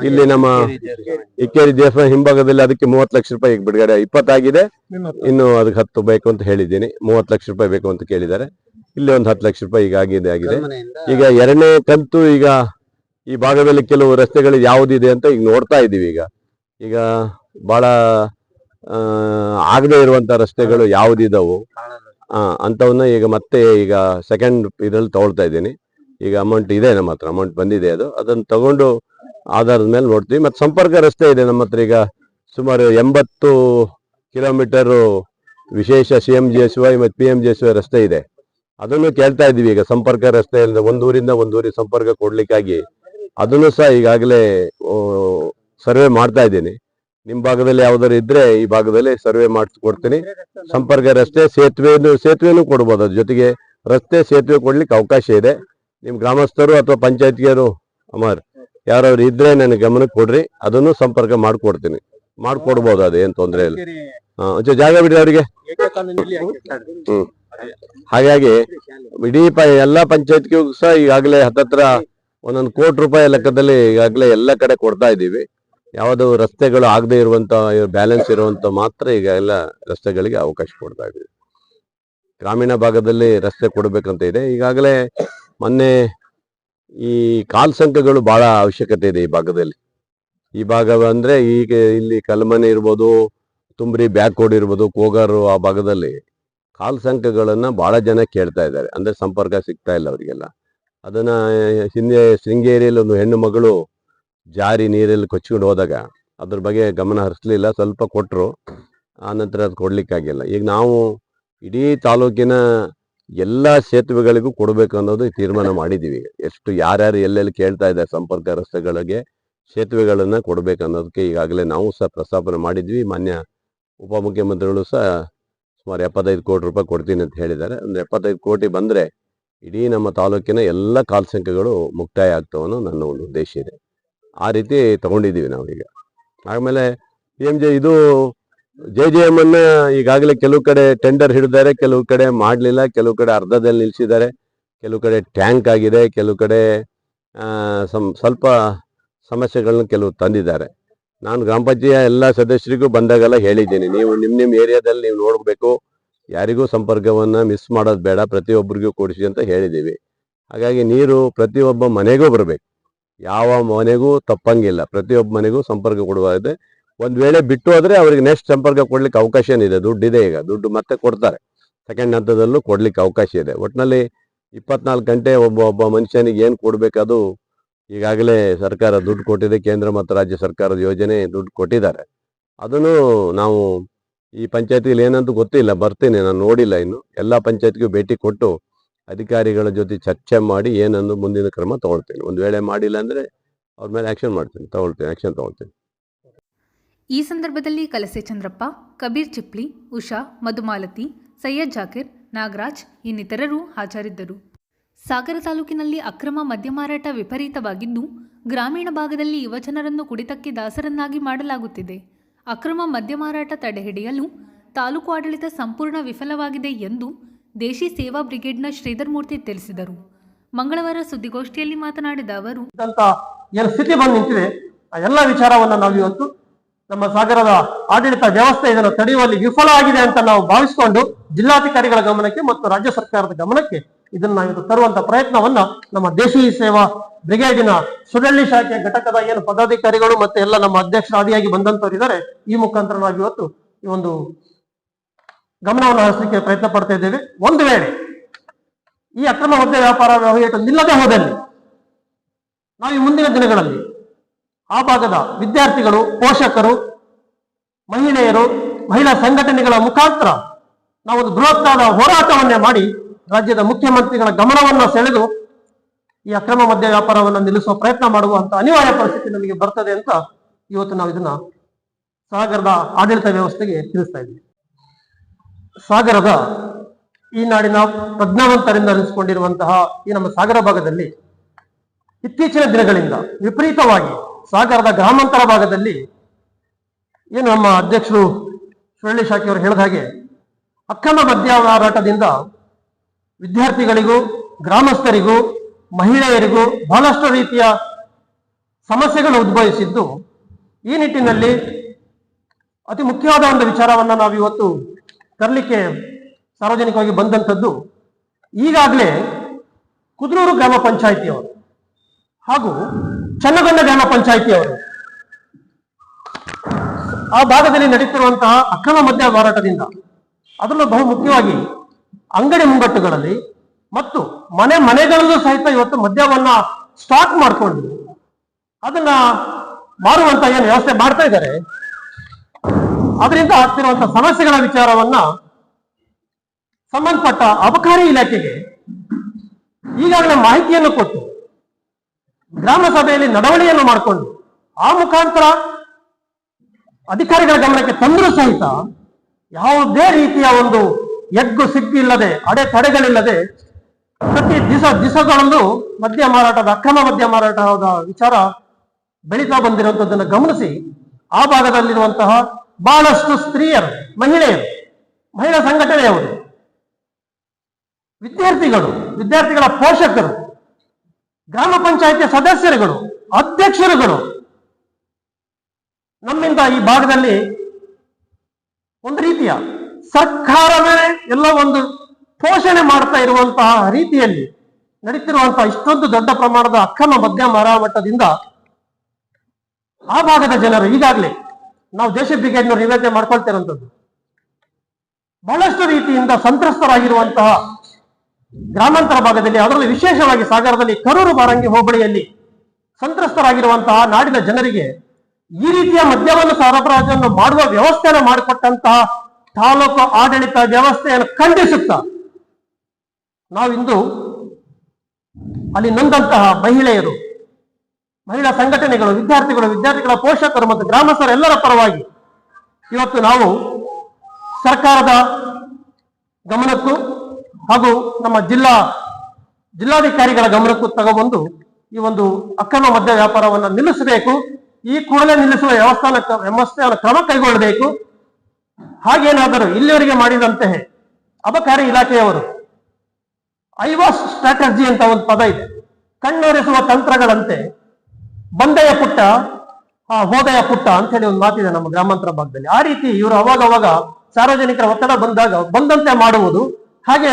ಇಲ್ಲಿ ನಮ್ಮ ಇಕ್ಕೇರಿ ದೇವಸ್ಥಾನ ಹಿಂಭಾಗದಲ್ಲಿ ಅದಕ್ಕೆ 30 ಲಕ್ಷ ರೂಪಾಯಿ ಬಿಡುಗಡೆ 20 ಆಗಿದೆ, ಇನ್ನು ಅದಕ್ಕೆ 10 ಬೇಕು ಅಂತ ಹೇಳಿದ್ದೀನಿ. 30 ಲಕ್ಷ ರೂಪಾಯಿ ಬೇಕು ಅಂತ ಕೇಳಿದ್ದಾರೆ. ಇಲ್ಲಿ ಒಂದು 10 ಲಕ್ಷ ರೂಪಾಯಿ ಈಗ ಆಗಿದೆ. ಈಗ ಎರಡನೇ ಕಂತು ಈಗ ಈ ಭಾಗದಲ್ಲಿ ಕೆಲವು ರಸ್ತೆಗಳು ಯಾವುದಿದೆ ಅಂತ ಈಗ ನೋಡ್ತಾ ಇದ್ದೀವಿ. ಈಗ ಬಹಳ ಆಗದೆ ಇರುವಂತ ರಸ್ತೆಗಳು ಯಾವುದಿದಾವು ಅಂತವನ್ನ ಈಗ ಸೆಕೆಂಡ್ ಇದ್ರಲ್ಲಿ ತಗೊಳ್ತಾ ಇದ್ದೀನಿ. ಈಗ ಅಮೌಂಟ್ ಇದೆ, ನಮ್ಮ ಹತ್ರ ಅಮೌಂಟ್ ಬಂದಿದೆ, ಅದನ್ನ ತಗೊಂಡು ಆಧಾರದ ಮೇಲೆ ನೋಡ್ತೀವಿ. ಮತ್ತೆ ಸಂಪರ್ಕ ರಸ್ತೆ ಇದೆ ನಮ್ಮ ಹತ್ರ. ಈಗ ಸುಮಾರು 80 ಕಿಲೋಮೀಟರ್ ವಿಶೇಷ CMGSY ಮತ್ತು PMGSY ರಸ್ತೆ ಇದೆ. ಅದನ್ನು ಕೇಳ್ತಾ ಇದ್ದೀವಿ. ಈಗ ಸಂಪರ್ಕ ರಸ್ತೆ ಒಂದೂರಿಂದ ಒಂದೂರಿಗೆ ಸಂಪರ್ಕ ಕೊಡ್ಲಿಕ್ಕಾಗಿ ಅದನ್ನು ಸಹ ಈಗಾಗಲೇ ಸರ್ವೆ ಮಾಡ್ತಾ ಇದ್ದೀನಿ. ನಿಮ್ ಭಾಗದಲ್ಲಿ ಯಾವ್ದಾದ್ರು ಇದ್ರೆ ಈ ಭಾಗದಲ್ಲಿ ಸರ್ವೆ ಮಾಡಿಸ್ಕೊಡ್ತೀನಿ. ಸಂಪರ್ಕ ರಸ್ತೆ, ಸೇತುವೆನೂ ಕೊಡ್ಬೋದು. ಅದ್ರ ಜೊತೆಗೆ ರಸ್ತೆ, ಸೇತುವೆ ಕೊಡ್ಲಿಕ್ಕೆ ಅವಕಾಶ ಇದೆ. ನಿಮ್ ಗ್ರಾಮಸ್ಥರು ಅಥವಾ ಪಂಚಾಯತ್ಗಿಯರು ಯಾರಾದ್ರು ಇದ್ರೆ ನನಗೆ ಗಮನಕ್ಕೆ ಕೊಡ್ರಿ, ಅದನ್ನು ಸಂಪರ್ಕ ಮಾಡ್ಕೊಡ್ಬೋದು. ಅದೇನ್ ತೊಂದರೆ ಇಲ್ಲ. ಜಾಗ ಬಿಡ್ರಿ ಅವರಿಗೆ. ಹಾಗಾಗಿ ಇಡೀ ಎಲ್ಲಾ ಪಂಚಾಯತ್ಗೂ ಸಹ ಈಗಾಗಲೇ ಹತ್ತತ್ರ 1 ಕೋಟಿ ರೂಪಾಯಿ ಲೆಕ್ಕದಲ್ಲಿ ಈಗಾಗಲೇ ಎಲ್ಲ ಕಡೆ ಕೊಡ್ತಾ ಇದ್ದೀವಿ. ಯಾವುದು ರಸ್ತೆಗಳು ಆಗದೆ ಇರುವಂತ ಬ್ಯಾಲೆನ್ಸ್ ಇರುವಂತ ಮಾತ್ರ ಈಗ ಎಲ್ಲ ರಸ್ತೆಗಳಿಗೆ ಅವಕಾಶ ಕೊಡ್ತಾ ಇದ್ದೀವಿ. ಗ್ರಾಮೀಣ ಭಾಗದಲ್ಲಿ ರಸ್ತೆ ಕೊಡ್ಬೇಕಂತ ಇದೆ. ಈಗಾಗಲೇ ಮೊನ್ನೆ ಈ ಕಾಲ್ ಸಂಖ್ಯೆಗಳು ಬಹಳ ಅವಶ್ಯಕತೆ ಇದೆ ಈ ಭಾಗದಲ್ಲಿ. ಈ ಭಾಗ ಅಂದ್ರೆ ಈಗ ಇಲ್ಲಿ ಕಲ್ಮನೆ ಇರ್ಬೋದು, ತುಂಬ್ರಿ ಬ್ಯಾಕ್ವರ್ಡ್ ಇರ್ಬೋದು, ಕೋಗಾರು ಆ ಭಾಗದಲ್ಲಿ ಕಾಲ್ ಸಂಖ್ಯೆಗಳನ್ನ ಬಹಳ ಜನ ಕೇಳ್ತಾ ಇದ್ದಾರೆ. ಅಂದ್ರೆ ಸಂಪರ್ಕ ಸಿಗ್ತಾ ಇಲ್ಲ ಅವರಿಗೆಲ್ಲ. ಅದನ್ನ ಹಿಂದೆ ಶೃಂಗೇರಿಯಲ್ಲಿ ಒಂದು ಹೆಣ್ಣು ಮಗಳು ಜಾರಿ ನೀರಲ್ಲಿ ಕೊಚ್ಕೊಂಡು ಹೋದಾಗ ಅದ್ರ ಬಗ್ಗೆ ಗಮನ ಹರಿಸ್ಲಿಲ್ಲ, ಸ್ವಲ್ಪ ಕೊಟ್ಟರು, ಆನಂತರ ಅದು ಕೊಡ್ಲಿಕ್ಕಾಗಿಲ್ಲ. ಈಗ ನಾವು ಇಡೀ ತಾಲೂಕಿನ ಎಲ್ಲ ಸೇತುವೆಗಳಿಗೂ ಕೊಡಬೇಕು ಅನ್ನೋದು ತೀರ್ಮಾನ ಮಾಡಿದ್ದೀವಿ. ಎಷ್ಟು ಯಾರ್ಯಾರು ಎಲ್ಲೆಲ್ಲಿ ಕೇಳ್ತಾ ಇದ್ದಾರೆ ಸಂಪರ್ಕ ರಸ್ತೆಗಳಿಗೆ ಸೇತುವೆಗಳನ್ನ ಕೊಡ್ಬೇಕು ಅನ್ನೋದಕ್ಕೆ ಈಗಾಗಲೇ ನಾವು ಸಹ ಪ್ರಸ್ತಾಪನೆ ಮಾಡಿದ್ವಿ. ಮಾನ್ಯ ಉಪಮುಖ್ಯಮಂತ್ರಿಗಳು ಸಹ ಸುಮಾರು 75 ಕೋಟಿ ರೂಪಾಯಿ ಕೊಡ್ತೀನಿ ಅಂತ ಹೇಳಿದ್ದಾರೆ. ಒಂದು 75 ಕೋಟಿ ಬಂದ್ರೆ ಇಡೀ ನಮ್ಮ ತಾಲೂಕಿನ ಎಲ್ಲ ಕಾಲ್ ಸಂಖ್ಯೆಗಳು ಮುಕ್ತಾಯ ಆಗ್ತಾವನ್ನೋ ನನ್ನ ಒಂದು ಉದ್ದೇಶ ಇದೆ. ಆ ರೀತಿ ತಗೊಂಡಿದ್ದೀವಿ ನಾವೀಗ. ಆಮೇಲೆ PMJ ಇದು JJM ಅನ್ನ ಈಗಾಗಲೇ ಕೆಲವು ಕಡೆ ಟೆಂಡರ್ ಹಿಡಿದಾರೆ, ಕೆಲವು ಕಡೆ ಮಾಡಲಿಲ್ಲ, ಕೆಲವು ಕಡೆ ಅರ್ಧದಲ್ಲಿ ನಿಲ್ಲಿಸಿದ್ದಾರೆ, ಕೆಲವು ಕಡೆ ಟ್ಯಾಂಕ್ ಆಗಿದೆ, ಕೆಲವು ಕಡೆ ಸ್ವಲ್ಪ ಸಮಸ್ಯೆಗಳನ್ನ ಕೆಲವು ತಂದಿದ್ದಾರೆ. ನಾನು ಗ್ರಾಮ ಪಂಚಾಯತ್ ಎಲ್ಲ ಸದಸ್ಯರಿಗೂ ಬಂದಾಗೆಲ್ಲ ಹೇಳಿದ್ದೀನಿ, ನೀವು ನಿಮ್ಮ ಏರಿಯಾದಲ್ಲಿ ನೀವು ನೋಡಬೇಕು, ಯಾರಿಗೂ ಸಂಪರ್ಕವನ್ನು ಮಿಸ್ ಮಾಡೋದು ಬೇಡ, ಪ್ರತಿಯೊಬ್ಬರಿಗೂ ಕೊಡಿಸಿ ಅಂತ ಹೇಳಿದ್ದೀವಿ. ಹಾಗಾಗಿ ನೀರು ಪ್ರತಿಯೊಬ್ಬ ಮನೆಗೂ ಬರಬೇಕು, ಯಾವ ಮನೆಗೂ ತಪ್ಪಂಗಿಲ್ಲ, ಪ್ರತಿಯೊಬ್ಬ ಮನೆಗೂ ಸಂಪರ್ಕ ಕೊಡುವಾಗಿದೆ. ಒಂದು ವೇಳೆ ಬಿಟ್ಟು ಹೋದರೆ ಅವರಿಗೆ ನೆಕ್ಸ್ಟ್ ಸಂಪರ್ಕ ಕೊಡ್ಲಿಕ್ಕೆ ಅವಕಾಶ ಇದೆ, ದುಡ್ಡಿದೆ, ಈಗ ದುಡ್ಡು ಮತ್ತೆ ಕೊಡ್ತಾರೆ, ಸೆಕೆಂಡ್ ಹಂತದಲ್ಲೂ ಕೊಡ್ಲಿಕ್ಕೆ ಅವಕಾಶ ಇದೆ. ಒಟ್ಟಿನಲ್ಲಿ 24 ಗಂಟೆ ಒಬ್ಬ ಮನುಷ್ಯನಿಗೆ ಏನು ಕೊಡಬೇಕದು ಈಗಾಗಲೇ ಸರ್ಕಾರ ದುಡ್ಡು ಕೊಟ್ಟಿದೆ, ಕೇಂದ್ರ ಮತ್ತು ರಾಜ್ಯ ಸರ್ಕಾರದ ಯೋಜನೆ ದುಡ್ಡು ಕೊಟ್ಟಿದ್ದಾರೆ. ಅದನ್ನು ನಾವು ಈ ಪಂಚಾಯತಿಲಿ ಏನಂತ ಗೊತ್ತಿಲ್ಲ, ಬರ್ತೀನಿ, ನಾನು ನೋಡಿಲ್ಲ ಇನ್ನು. ಎಲ್ಲ ಪಂಚಾಯತ್ಗೂ ಭೇಟಿ ಕೊಟ್ಟು ಅಧಿಕಾರಿಗಳ ಜೊತೆ ಚರ್ಚೆ ಮಾಡಿ ಏನನ್ನು ಮುಂದಿನ ಕ್ರಮ ತಗೊಳ್ತೀನಿ. ಒಂದು ವೇಳೆ ಮಾಡಿಲ್ಲ ಅಂದರೆ ಅವ್ರ ಮೇಲೆ ಆ್ಯಕ್ಷನ್ ತಗೊಳ್ತೀನಿ. ಈ ಸಂದರ್ಭದಲ್ಲಿ ಕಲಸೆ ಚಂದ್ರಪ್ಪ, ಕಬೀರ್ ಚಿಪ್ಲಿ, ಉಷಾ, ಮಧುಮಾಲತಿ, ಸೈಯದ್ ಜಾಕಿರ್, ನಾಗರಾಜ್ ಇನ್ನಿತರರು ಹಾಜರಿದ್ದರು. ಸಾಗರ ತಾಲೂಕಿನಲ್ಲಿ ಅಕ್ರಮ ಮದ್ಯ ಮಾರಾಟ ವಿಪರೀತವಾಗಿದ್ದು, ಗ್ರಾಮೀಣ ಭಾಗದಲ್ಲಿ ಯುವಜನರನ್ನು ಕುಡಿತಕ್ಕೆ ದಾಸರನ್ನಾಗಿ ಮಾಡಲಾಗುತ್ತಿದೆ. ಅಕ್ರಮ ಮದ್ಯ ಮಾರಾಟ ತಡೆಹಿಡಿಯಲು ತಾಲೂಕು ಆಡಳಿತ ಸಂಪೂರ್ಣ ವಿಫಲವಾಗಿದೆ ಎಂದು ದೇಶಿ ಸೇವಾ ಬ್ರಿಗೇಡ್ನ ಶ್ರೀಧರ್ ಮೂರ್ತಿ ತಿಳಿಸಿದರು. ಮಂಗಳವಾರ ಸುದ್ದಿಗೋಷ್ಠಿಯಲ್ಲಿ ಮಾತನಾಡಿದ ಅವರು, ಏನು ಸ್ಥಿತಿ ಬಂದು ನಿಂತಿದೆ ಆ ಎಲ್ಲ ವಿಚಾರವನ್ನು ನಾವು ಇವತ್ತು ನಮ್ಮ ಸಾಗರದ ಆಡಳಿತ ವ್ಯವಸ್ಥೆ ಇದನ್ನು ತಡೆಯುವಲ್ಲಿ ವಿಫಲ ಆಗಿದೆ ಅಂತ ನಾವು ಭಾವಿಸಿಕೊಂಡು ಜಿಲ್ಲಾಧಿಕಾರಿಗಳ ಗಮನಕ್ಕೆ ಮತ್ತು ರಾಜ್ಯ ಸರ್ಕಾರದ ಗಮನಕ್ಕೆ ಇದನ್ನು ನಾವು ತರುವಂತ ಪ್ರಯತ್ನವನ್ನ ನಮ್ಮ ದೇಶಿ ಸೇವಾ ಬ್ರಿಗೇಡಿನ ಸುಡಳ್ಳಿ ಶಾಖೆ ಘಟಕದ ಏನು ಪದಾಧಿಕಾರಿಗಳು ಮತ್ತೆ ಎಲ್ಲ ನಮ್ಮ ಅಧ್ಯಕ್ಷರಾದಿಯಾಗಿ ಬಂದಂತವ್ರು ಇದ್ದಾರೆ, ಈ ಮುಖಾಂತರ ನಾವು ಇವತ್ತು ಈ ಒಂದು ಗಮನವನ್ನು ಹರಿಸಲಿಕ್ಕೆ ಪ್ರಯತ್ನ ಪಡ್ತಾ ಇದ್ದೇವೆ. ಒಂದು ವೇಳೆ ಈ ಅಕ್ರಮ ಮದ್ಯ ವ್ಯಾಪಾರ ವ್ಯವಹಾರ ನಿಲ್ಲದೆ ಹೋದಲ್ಲಿ ನಾವು ಈ ಮುಂದಿನ ದಿನಗಳಲ್ಲಿ ಆ ಭಾಗದ ವಿದ್ಯಾರ್ಥಿಗಳು, ಪೋಷಕರು, ಮಹಿಳೆಯರು, ಮಹಿಳಾ ಸಂಘಟನೆಗಳ ಮುಖಾಂತರ ನಾವೊಂದು ಬೃಹತ್ತಾದ ಹೋರಾಟವನ್ನೇ ಮಾಡಿ ರಾಜ್ಯದ ಮುಖ್ಯಮಂತ್ರಿಗಳ ಗಮನವನ್ನು ಸೆಳೆದು ಈ ಅಕ್ರಮ ಮದ್ಯ ವ್ಯಾಪಾರವನ್ನು ನಿಲ್ಲಿಸುವ ಪ್ರಯತ್ನ ಮಾಡುವಂತ ಅನಿವಾರ್ಯ ಪರಿಸ್ಥಿತಿ ನಮಗೆ ಬರ್ತದೆ ಅಂತ ಇವತ್ತು ನಾವು ಇದನ್ನ ಸಾಗರದ ಆಡಳಿತ ವ್ಯವಸ್ಥೆಗೆ ತಿಳಿಸ್ತಾ ಇದ್ದೀವಿ. ಸಾಗರದ ಈ ನಾಡಿನ ಪ್ರಜ್ಞಾವಂತರಿಂದ ಅನಿಸಿಕೊಂಡಿರುವಂತಹ ಈ ನಮ್ಮ ಸಾಗರ ಭಾಗದಲ್ಲಿ ಇತ್ತೀಚಿನ ದಿನಗಳಿಂದ ವಿಪರೀತವಾಗಿ ಸಾಗರದ ಗ್ರಾಮಾಂತರ ಭಾಗದಲ್ಲಿ ಏನು ನಮ್ಮ ಅಧ್ಯಕ್ಷರು ಸುರಳ್ಳಿ ಶಾಖೆ ಅವರು ಹೇಳಿದ ಹಾಗೆ ಅಕ್ರಮ ಮದ್ಯ ಮಾರಾಟದಿಂದ ವಿದ್ಯಾರ್ಥಿಗಳಿಗೂ, ಗ್ರಾಮಸ್ಥರಿಗೂ, ಮಹಿಳೆಯರಿಗೂ ಬಹಳಷ್ಟು ರೀತಿಯ ಸಮಸ್ಯೆಗಳು ಉದ್ಭವಿಸಿದ್ದು, ಈ ನಿಟ್ಟಿನಲ್ಲಿ ಅತಿ ಮುಖ್ಯವಾದ ಒಂದು ವಿಚಾರವನ್ನ ನಾವು ಇವತ್ತು ತರಲಿಕ್ಕೆ ಸಾರ್ವಜನಿಕವಾಗಿ ಬಂದಂಥದ್ದು, ಈಗಾಗಲೇ ಕುದ್ರೂರು ಗ್ರಾಮ ಪಂಚಾಯಿತಿಯವರು ಹಾಗೂ ಚನ್ನಗೊಂಡ ಗ್ರಾಮ ಪಂಚಾಯಿತಿಯವರು ಆ ಭಾಗದಲ್ಲಿ ನಡೀತಿರುವಂತಹ ಅಕ್ರಮ ಮದ್ಯ ಮಾರಾಟದಿಂದ, ಅದರಲ್ಲೂ ಬಹು ಮುಖ್ಯವಾಗಿ ಅಂಗಡಿ ಮುಂಗಟ್ಟುಗಳಲ್ಲಿ ಮತ್ತು ಮನೆಗಳಲ್ಲೂ ಸಹಿತ ಇವತ್ತು ಮದ್ಯವನ್ನ ಸ್ಟಾಕ್ ಮಾಡಿಕೊಂಡು ಅದನ್ನ ಮಾರುವಂತ ಏನು ವ್ಯವಸ್ಥೆ ಮಾಡ್ತಾ ಇದ್ದಾರೆ, ಅದರಿಂದ ಆಗ್ತಿರುವಂತಹ ಸಮಸ್ಯೆಗಳ ವಿಚಾರವನ್ನ ಸಂಬಂಧಪಟ್ಟ ಅಬಕಾರಿ ಇಲಾಖೆಗೆ ಈಗಾಗಲೇ ಮಾಹಿತಿಯನ್ನು ಕೊಟ್ಟು ಗ್ರಾಮ ಸಭೆಯಲ್ಲಿ ನಡವಳಿಕೆಯನ್ನು ಮಾಡಿಕೊಂಡು ಆ ಮುಖಾಂತರ ಅಧಿಕಾರಿಗಳ ಗಮನಕ್ಕೆ ತಂದರೂ ಸಹಿತ ಯಾವುದೇ ರೀತಿಯ ಒಂದು ಎಗ್ಗು ಸಿಗ್ಗಿಲ್ಲದೆ, ಅಡೆತಡೆಗಳಿಲ್ಲದೆ ಪ್ರತಿ ದಿವಸಗಳಲ್ಲೂ ಮದ್ಯ ಮಾರಾಟದ ಅಕ್ರಮ ಮದ್ಯ ಮಾರಾಟದ ವಿಚಾರ ಬೆಳೀತಾ ಬಂದಿರುವಂತದ್ದನ್ನು ಗಮನಿಸಿ ಆ ಭಾಗದಲ್ಲಿರುವಂತಹ ಬಹಳಷ್ಟು ಸ್ತ್ರೀಯರು, ಮಹಿಳಾ ಸಂಘಟನೆಯವರು, ವಿದ್ಯಾರ್ಥಿಗಳ ಪೋಷಕರು, ಗ್ರಾಮ ಪಂಚಾಯಿತಿಯ ಸದಸ್ಯರುಗಳು, ಅಧ್ಯಕ್ಷರುಗಳು ನಮ್ಮಿಂದ ಈ ಭಾಗದಲ್ಲಿ ಒಂದು ರೀತಿಯ ಸರ್ಕಾರವೇ ಎಲ್ಲ ಒಂದು ಪೋಷಣೆ ಮಾಡ್ತಾ ಇರುವಂತಹ ರೀತಿಯಲ್ಲಿ ನಡೀತಿರುವಂತಹ ಇಷ್ಟೊಂದು ದೊಡ್ಡ ಪ್ರಮಾಣದ ಅಕ್ರಮ ಮದ್ಯ ಮಾರಾಟದಿಂದ ಆ ಭಾಗದ ಜನರು ಈಗಾಗಲೇ ನಾವು ದೇಶ ಬ್ರಿಗೇಡ್ನವರು ನಿವೇದನೆ ಮಾಡ್ಕೊಳ್ತಿರುವಂಥದ್ದು, ಬಹಳಷ್ಟು ರೀತಿಯಿಂದ ಸಂತ್ರಸ್ತರಾಗಿರುವಂತಹ ಗ್ರಾಮಾಂತರ ಭಾಗದಲ್ಲಿ, ಅದರಲ್ಲಿ ವಿಶೇಷವಾಗಿ ಸಾಗರದಲ್ಲಿ ಕರೂರು ಬಾರಂಗಿ ಹೋಬಳಿಯಲ್ಲಿ ಸಂತ್ರಸ್ತರಾಗಿರುವಂತಹ ನಾಡಿನ ಜನರಿಗೆ ಈ ರೀತಿಯ ಮದ್ಯವನ್ನು ಸರಬರಾಜನ್ನು ಮಾಡುವ ವ್ಯವಸ್ಥೆಯನ್ನು ಮಾಡಿಕೊಟ್ಟಂತಹ ತಾಲೂಕು ಆಡಳಿತ ವ್ಯವಸ್ಥೆಯನ್ನು ಖಂಡಿಸುತ್ತಾ ನಾವಿಂದು ಅಲ್ಲಿ ನೊಂದಂತಹ ಮಹಿಳಾ ಸಂಘಟನೆಗಳು, ವಿದ್ಯಾರ್ಥಿಗಳ ಪೋಷಕರು ಮತ್ತು ಗ್ರಾಮಸ್ಥರ ಎಲ್ಲರ ಪರವಾಗಿ ಇವತ್ತು ನಾವು ಸರ್ಕಾರದ ಗಮನಕ್ಕೂ ಹಾಗೂ ನಮ್ಮ ಜಿಲ್ಲಾಧಿಕಾರಿಗಳ ಗಮನಕ್ಕೂ ತಗೊಬಂದು ಈ ಒಂದು ಅಕ್ರಮ ಮದ್ಯ ವ್ಯಾಪಾರವನ್ನು ನಿಲ್ಲಿಸಬೇಕು. ಈ ಕೂಡಲೇ ನಿಲ್ಲಿಸುವ ವ್ಯವಸ್ಥೆಯನ್ನು ಕ್ರಮ ಕೈಗೊಳ್ಳಬೇಕು. ಹಾಗೇನಾದರೂ ಇಲ್ಲಿವರೆಗೆ ಮಾಡಿದಂತೆ ಅಬಕಾರಿ ಇಲಾಖೆಯವರು ಐವಾಸ್ ಸ್ಟ್ರಾಟಜಿ ಅಂತ ಒಂದು ಪದ ಇದೆ, ಕಣ್ಣೊರೆಸುವ ತಂತ್ರಗಳಂತೆ ಬಂದೆಯ ಪುಟ್ಟ ಹೋದೆಯ ಪುಟ್ಟ ಅಂತ ಹೇಳಿ ಒಂದು ಮಾತಿದೆ ನಮ್ಮ ಗ್ರಾಮಾಂತರ ಭಾಗದಲ್ಲಿ. ಆ ರೀತಿ ಇವರು ಅವಾಗ ಸಾರ್ವಜನಿಕರ ಒತ್ತಡ ಬಂದಾಗ ಬಂದಂತೆ ಮಾಡುವುದು, ಹಾಗೆ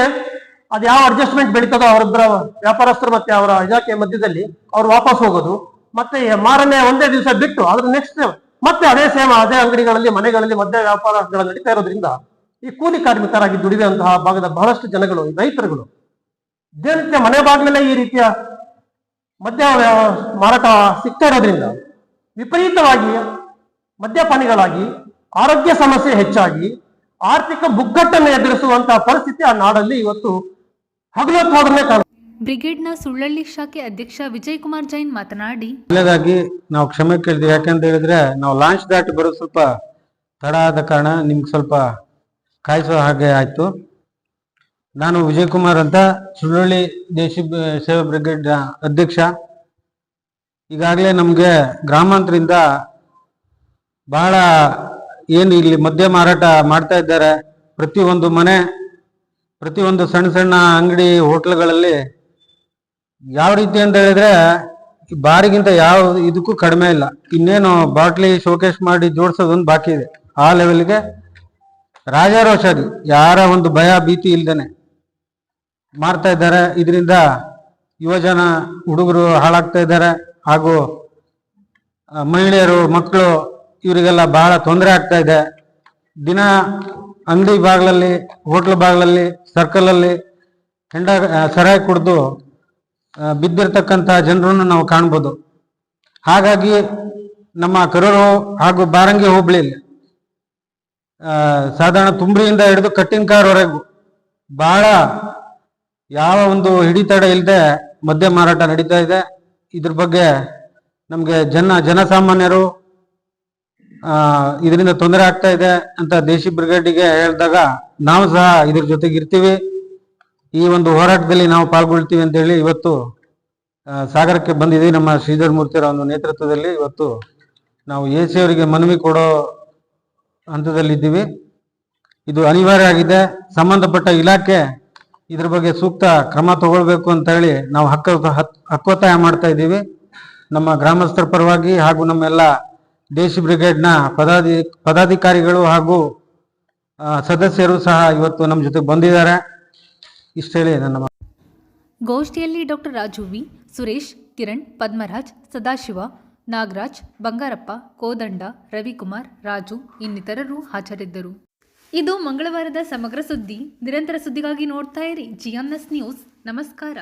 ಅದು ಯಾವ ಅಡ್ಜಸ್ಟ್ಮೆಂಟ್ ಬೆಳೀತದೋ ಅವರೊಬ್ಬರ ವ್ಯಾಪಾರಸ್ಥರು ಮತ್ತೆ ಅವರ ಇಲಾಖೆ ಮಧ್ಯದಲ್ಲಿ ಅವ್ರು ವಾಪಸ್ ಹೋಗೋದು, ಮತ್ತೆ ಮಾರನೇ ಒಂದೇ ದಿವಸ ಬಿಟ್ಟು ಅದ್ರ ನೆಕ್ಸ್ಟ್ ಮತ್ತೆ ಅದೇ ಅದೇ ಅಂಗಡಿಗಳಲ್ಲಿ ಮನೆಗಳಲ್ಲಿ ಮದ್ಯ ವ್ಯಾಪಾರಗಳು ನಡೀತಾ ಇರೋದ್ರಿಂದ ಈ ಕೂಲಿ ಕಾರ್ಮಿಕರಾಗಿ ದುಡಿಯುವಂತಹ ಭಾಗದ ಬಹಳಷ್ಟು ಜನಗಳು, ರೈತರುಗಳು ದಿನನಿತ್ಯ ಮನೆ ಬಾಗಿಲಲ್ಲೇ ಈ ರೀತಿಯ ಮದ್ಯ ಮಾರಾಟ ಸಿಗ್ತಾ ಇರೋದ್ರಿಂದ ವಿಪರೀತವಾಗಿ ಮದ್ಯಪಾನಿಗಳಾಗಿ ಆರೋಗ್ಯ ಸಮಸ್ಯೆ ಹೆಚ್ಚಾಗಿ ಆರ್ಥಿಕ ಮುಗ್ಗಟ್ಟನ್ನು ಎದುರಿಸುವಂತಹ ಪರಿಸ್ಥಿತಿ ಆ ನಾಡಲ್ಲಿ ಇವತ್ತು ಹಗಲೊತ್ತಾದ್ರೇ ಕಾಣುತ್ತೆ. ಬ್ರಿಗೇಡ್ನ ಸುಳ್ಳಳ್ಳಿ ಶಾಖೆ ಅಧ್ಯಕ್ಷ ವಿಜಯ್ ಕುಮಾರ್ ಜೈನ್ ಮಾತನಾಡಿ, ಮೊದಲನೇದಾಗಿ ನಾವು ಕ್ಷಮೆ ಕೇಳ್ತೀವಿ. ಯಾಕಂತ ಹೇಳಿದ್ರೆ ನಾವು ಲಾಂಚ್ ದಾಟಿ ಬರೋದು ಸ್ವಲ್ಪ ತಡ ಆದ ಕಾರಣ ನಿಮ್ಗೆ ಸ್ವಲ್ಪ ಕಾಯಿಸೋ ಹಾಗೆ ಆಯ್ತು. ನಾನು ವಿಜಯ್ ಕುಮಾರ್ ಅಂತ ಸುಳ್ಳಳ್ಳಿ ದೇಶಿ ಸೇವಾ ಬ್ರಿಗೇಡ್ ಅಧ್ಯಕ್ಷ. ಈಗಾಗಲೇ ನಮಗೆ ಗ್ರಾಮಾಂತರದಿಂದ ಬಹಳ ಏನು ಇಲ್ಲಿ ಮದ್ಯ ಮಾರಾಟ ಮಾಡ್ತಾ ಇದ್ದಾರೆ, ಪ್ರತಿಯೊಂದು ಮನೆ, ಪ್ರತಿಯೊಂದು ಸಣ್ಣ ಸಣ್ಣ ಅಂಗಡಿ ಹೋಟ್ಲ್ಗಳಲ್ಲಿ ಯಾವ ರೀತಿ ಅಂತ ಹೇಳಿದ್ರೆ ಬಾರಿಗಿಂತ ಯಾವ ಇದಕ್ಕೂ ಕಡಿಮೆ ಇಲ್ಲ. ಇನ್ನೇನು ಬಾಟ್ಲಿ ಶೋಕೇಶ್ ಮಾಡಿ ಜೋಡಿಸೋದೊಂದು ಬಾಕಿ ಇದೆ. ಆ ಲೆವೆಲ್ಗೆ ರಾಜಾರೋಷಾಗಿ ಯಾರ ಒಂದು ಭಯ ಭೀತಿ ಇಲ್ದೇನೆ ಮಾಡ್ತಾ ಇದ್ದಾರೆ. ಇದರಿಂದ ಯುವಜನ ಹುಡುಗರು ಹಾಳಾಗ್ತಾ ಇದ್ದಾರೆ, ಹಾಗೂ ಮಹಿಳೆಯರು, ಮಕ್ಕಳು ಇವರಿಗೆಲ್ಲ ಬಹಳ ತೊಂದರೆ ಆಗ್ತಾ ಇದೆ. ದಿನ ಅಂಗಡಿ ಬಾಗಿಲಲ್ಲಿ, ಹೋಟ್ಲ್ ಬಾಗಿಲಲ್ಲಿ, ಸರ್ಕಲಲ್ಲಿ ಸರಾಯಿ ಕುಡಿದು ಬಿದ್ದಿರ್ತಕ್ಕಂಥ ಜನರನ್ನು ನಾವು ಕಾಣ್ಬೋದು. ಹಾಗಾಗಿ ನಮ್ಮ ಕರೂರು ಹಾಗೂ ಬಾರಂಗಿ ಹೋಬಳಿಯಲ್ಲಿ ಸಾಧಾರಣ ತುಂಬ್ರಿಯಿಂದ ಹಿಡಿದು ಕಟ್ಟಿನಕಾರ್ವರೆಗೂ ಬಹಳ ಯಾವ ಒಂದು ಹಿಡಿತಡ ಇಲ್ಲದೆ ಮದ್ಯ ಮಾರಾಟ ನಡೀತಾ ಇದೆ. ಇದ್ರ ಬಗ್ಗೆ ನಮಗೆ ಜನಸಾಮಾನ್ಯರು ಇದರಿಂದ ತೊಂದರೆ ಆಗ್ತಾ ಇದೆ ಅಂತ ದೇಶಿ ಬ್ರಿಗೇಡಿಗೆ ಹೇಳಿದಾಗ ನಾವು ಸಹ ಇದ್ರ ಜೊತೆಗೆ ಇರ್ತೀವಿ, ಈ ಒಂದು ಹೋರಾಟದಲ್ಲಿ ನಾವು ಪಾಲ್ಗೊಳ್ತೀವಿ ಅಂತ ಹೇಳಿ ಇವತ್ತು ಸಾಗರಕ್ಕೆ ಬಂದಿದ್ದೀವಿ. ನಮ್ಮ ಶ್ರೀಧರ್ ಮೂರ್ತಿಯವರ ಒಂದು ನೇತೃತ್ವದಲ್ಲಿ ಇವತ್ತು ನಾವು AC ಅವರಿಗೆ ಮನವಿ ಕೊಡೋ ಹಂತದಲ್ಲಿದ್ದೀವಿ. ಇದು ಅನಿವಾರ್ಯ ಆಗಿದೆ. ಸಂಬಂಧಪಟ್ಟ ಇಲಾಖೆ ಇದ್ರ ಬಗ್ಗೆ ಸೂಕ್ತ ಕ್ರಮ ತಗೊಳ್ಬೇಕು ಅಂತ ಹೇಳಿ ನಾವು ಹಕ್ಕೊತ್ತಾಯ ಮಾಡ್ತಾ ಇದ್ದೀವಿ. ನಮ್ಮ ಗ್ರಾಮಸ್ಥರ ಪರವಾಗಿ ಹಾಗೂ ನಮ್ಮೆಲ್ಲ ದೇಶಿ ಬ್ರಿಗೇಡ್ನ ಪದಾಧಿಕಾರಿಗಳು ಹಾಗೂ ಸದಸ್ಯರು ಸಹ ಇವತ್ತು ನಮ್ಮ ಜೊತೆ ಬಂದಿದ್ದಾರೆ. ಇಷ್ಟು ಹೇಳಿ ನನ್ನ ಗೋಷ್ಠಿಯಲ್ಲಿ ಡಾಕ್ಟರ್ ರಾಜು ವಿ, ಸುರೇಶ್, ಕಿರಣ್, ಪದ್ಮರಾಜ್, ಸದಾಶಿವ, ನಾಗರಾಜ್, ಬಂಗಾರಪ್ಪ, ಕೋದಂಡ, ರವಿಕುಮಾರ್, ರಾಜು ಇನ್ನಿತರರು ಹಾಜರಿದ್ದರು. ಇದು ಮಂಗಳವಾರದ ಸಮಗ್ರ ಸುದ್ದಿ. ನಿರಂತರ ಸುದ್ದಿಗಾಗಿ ನೋಡ್ತಾ ಇರಿ GNS ನ್ಯೂಸ್. ನಮಸ್ಕಾರ.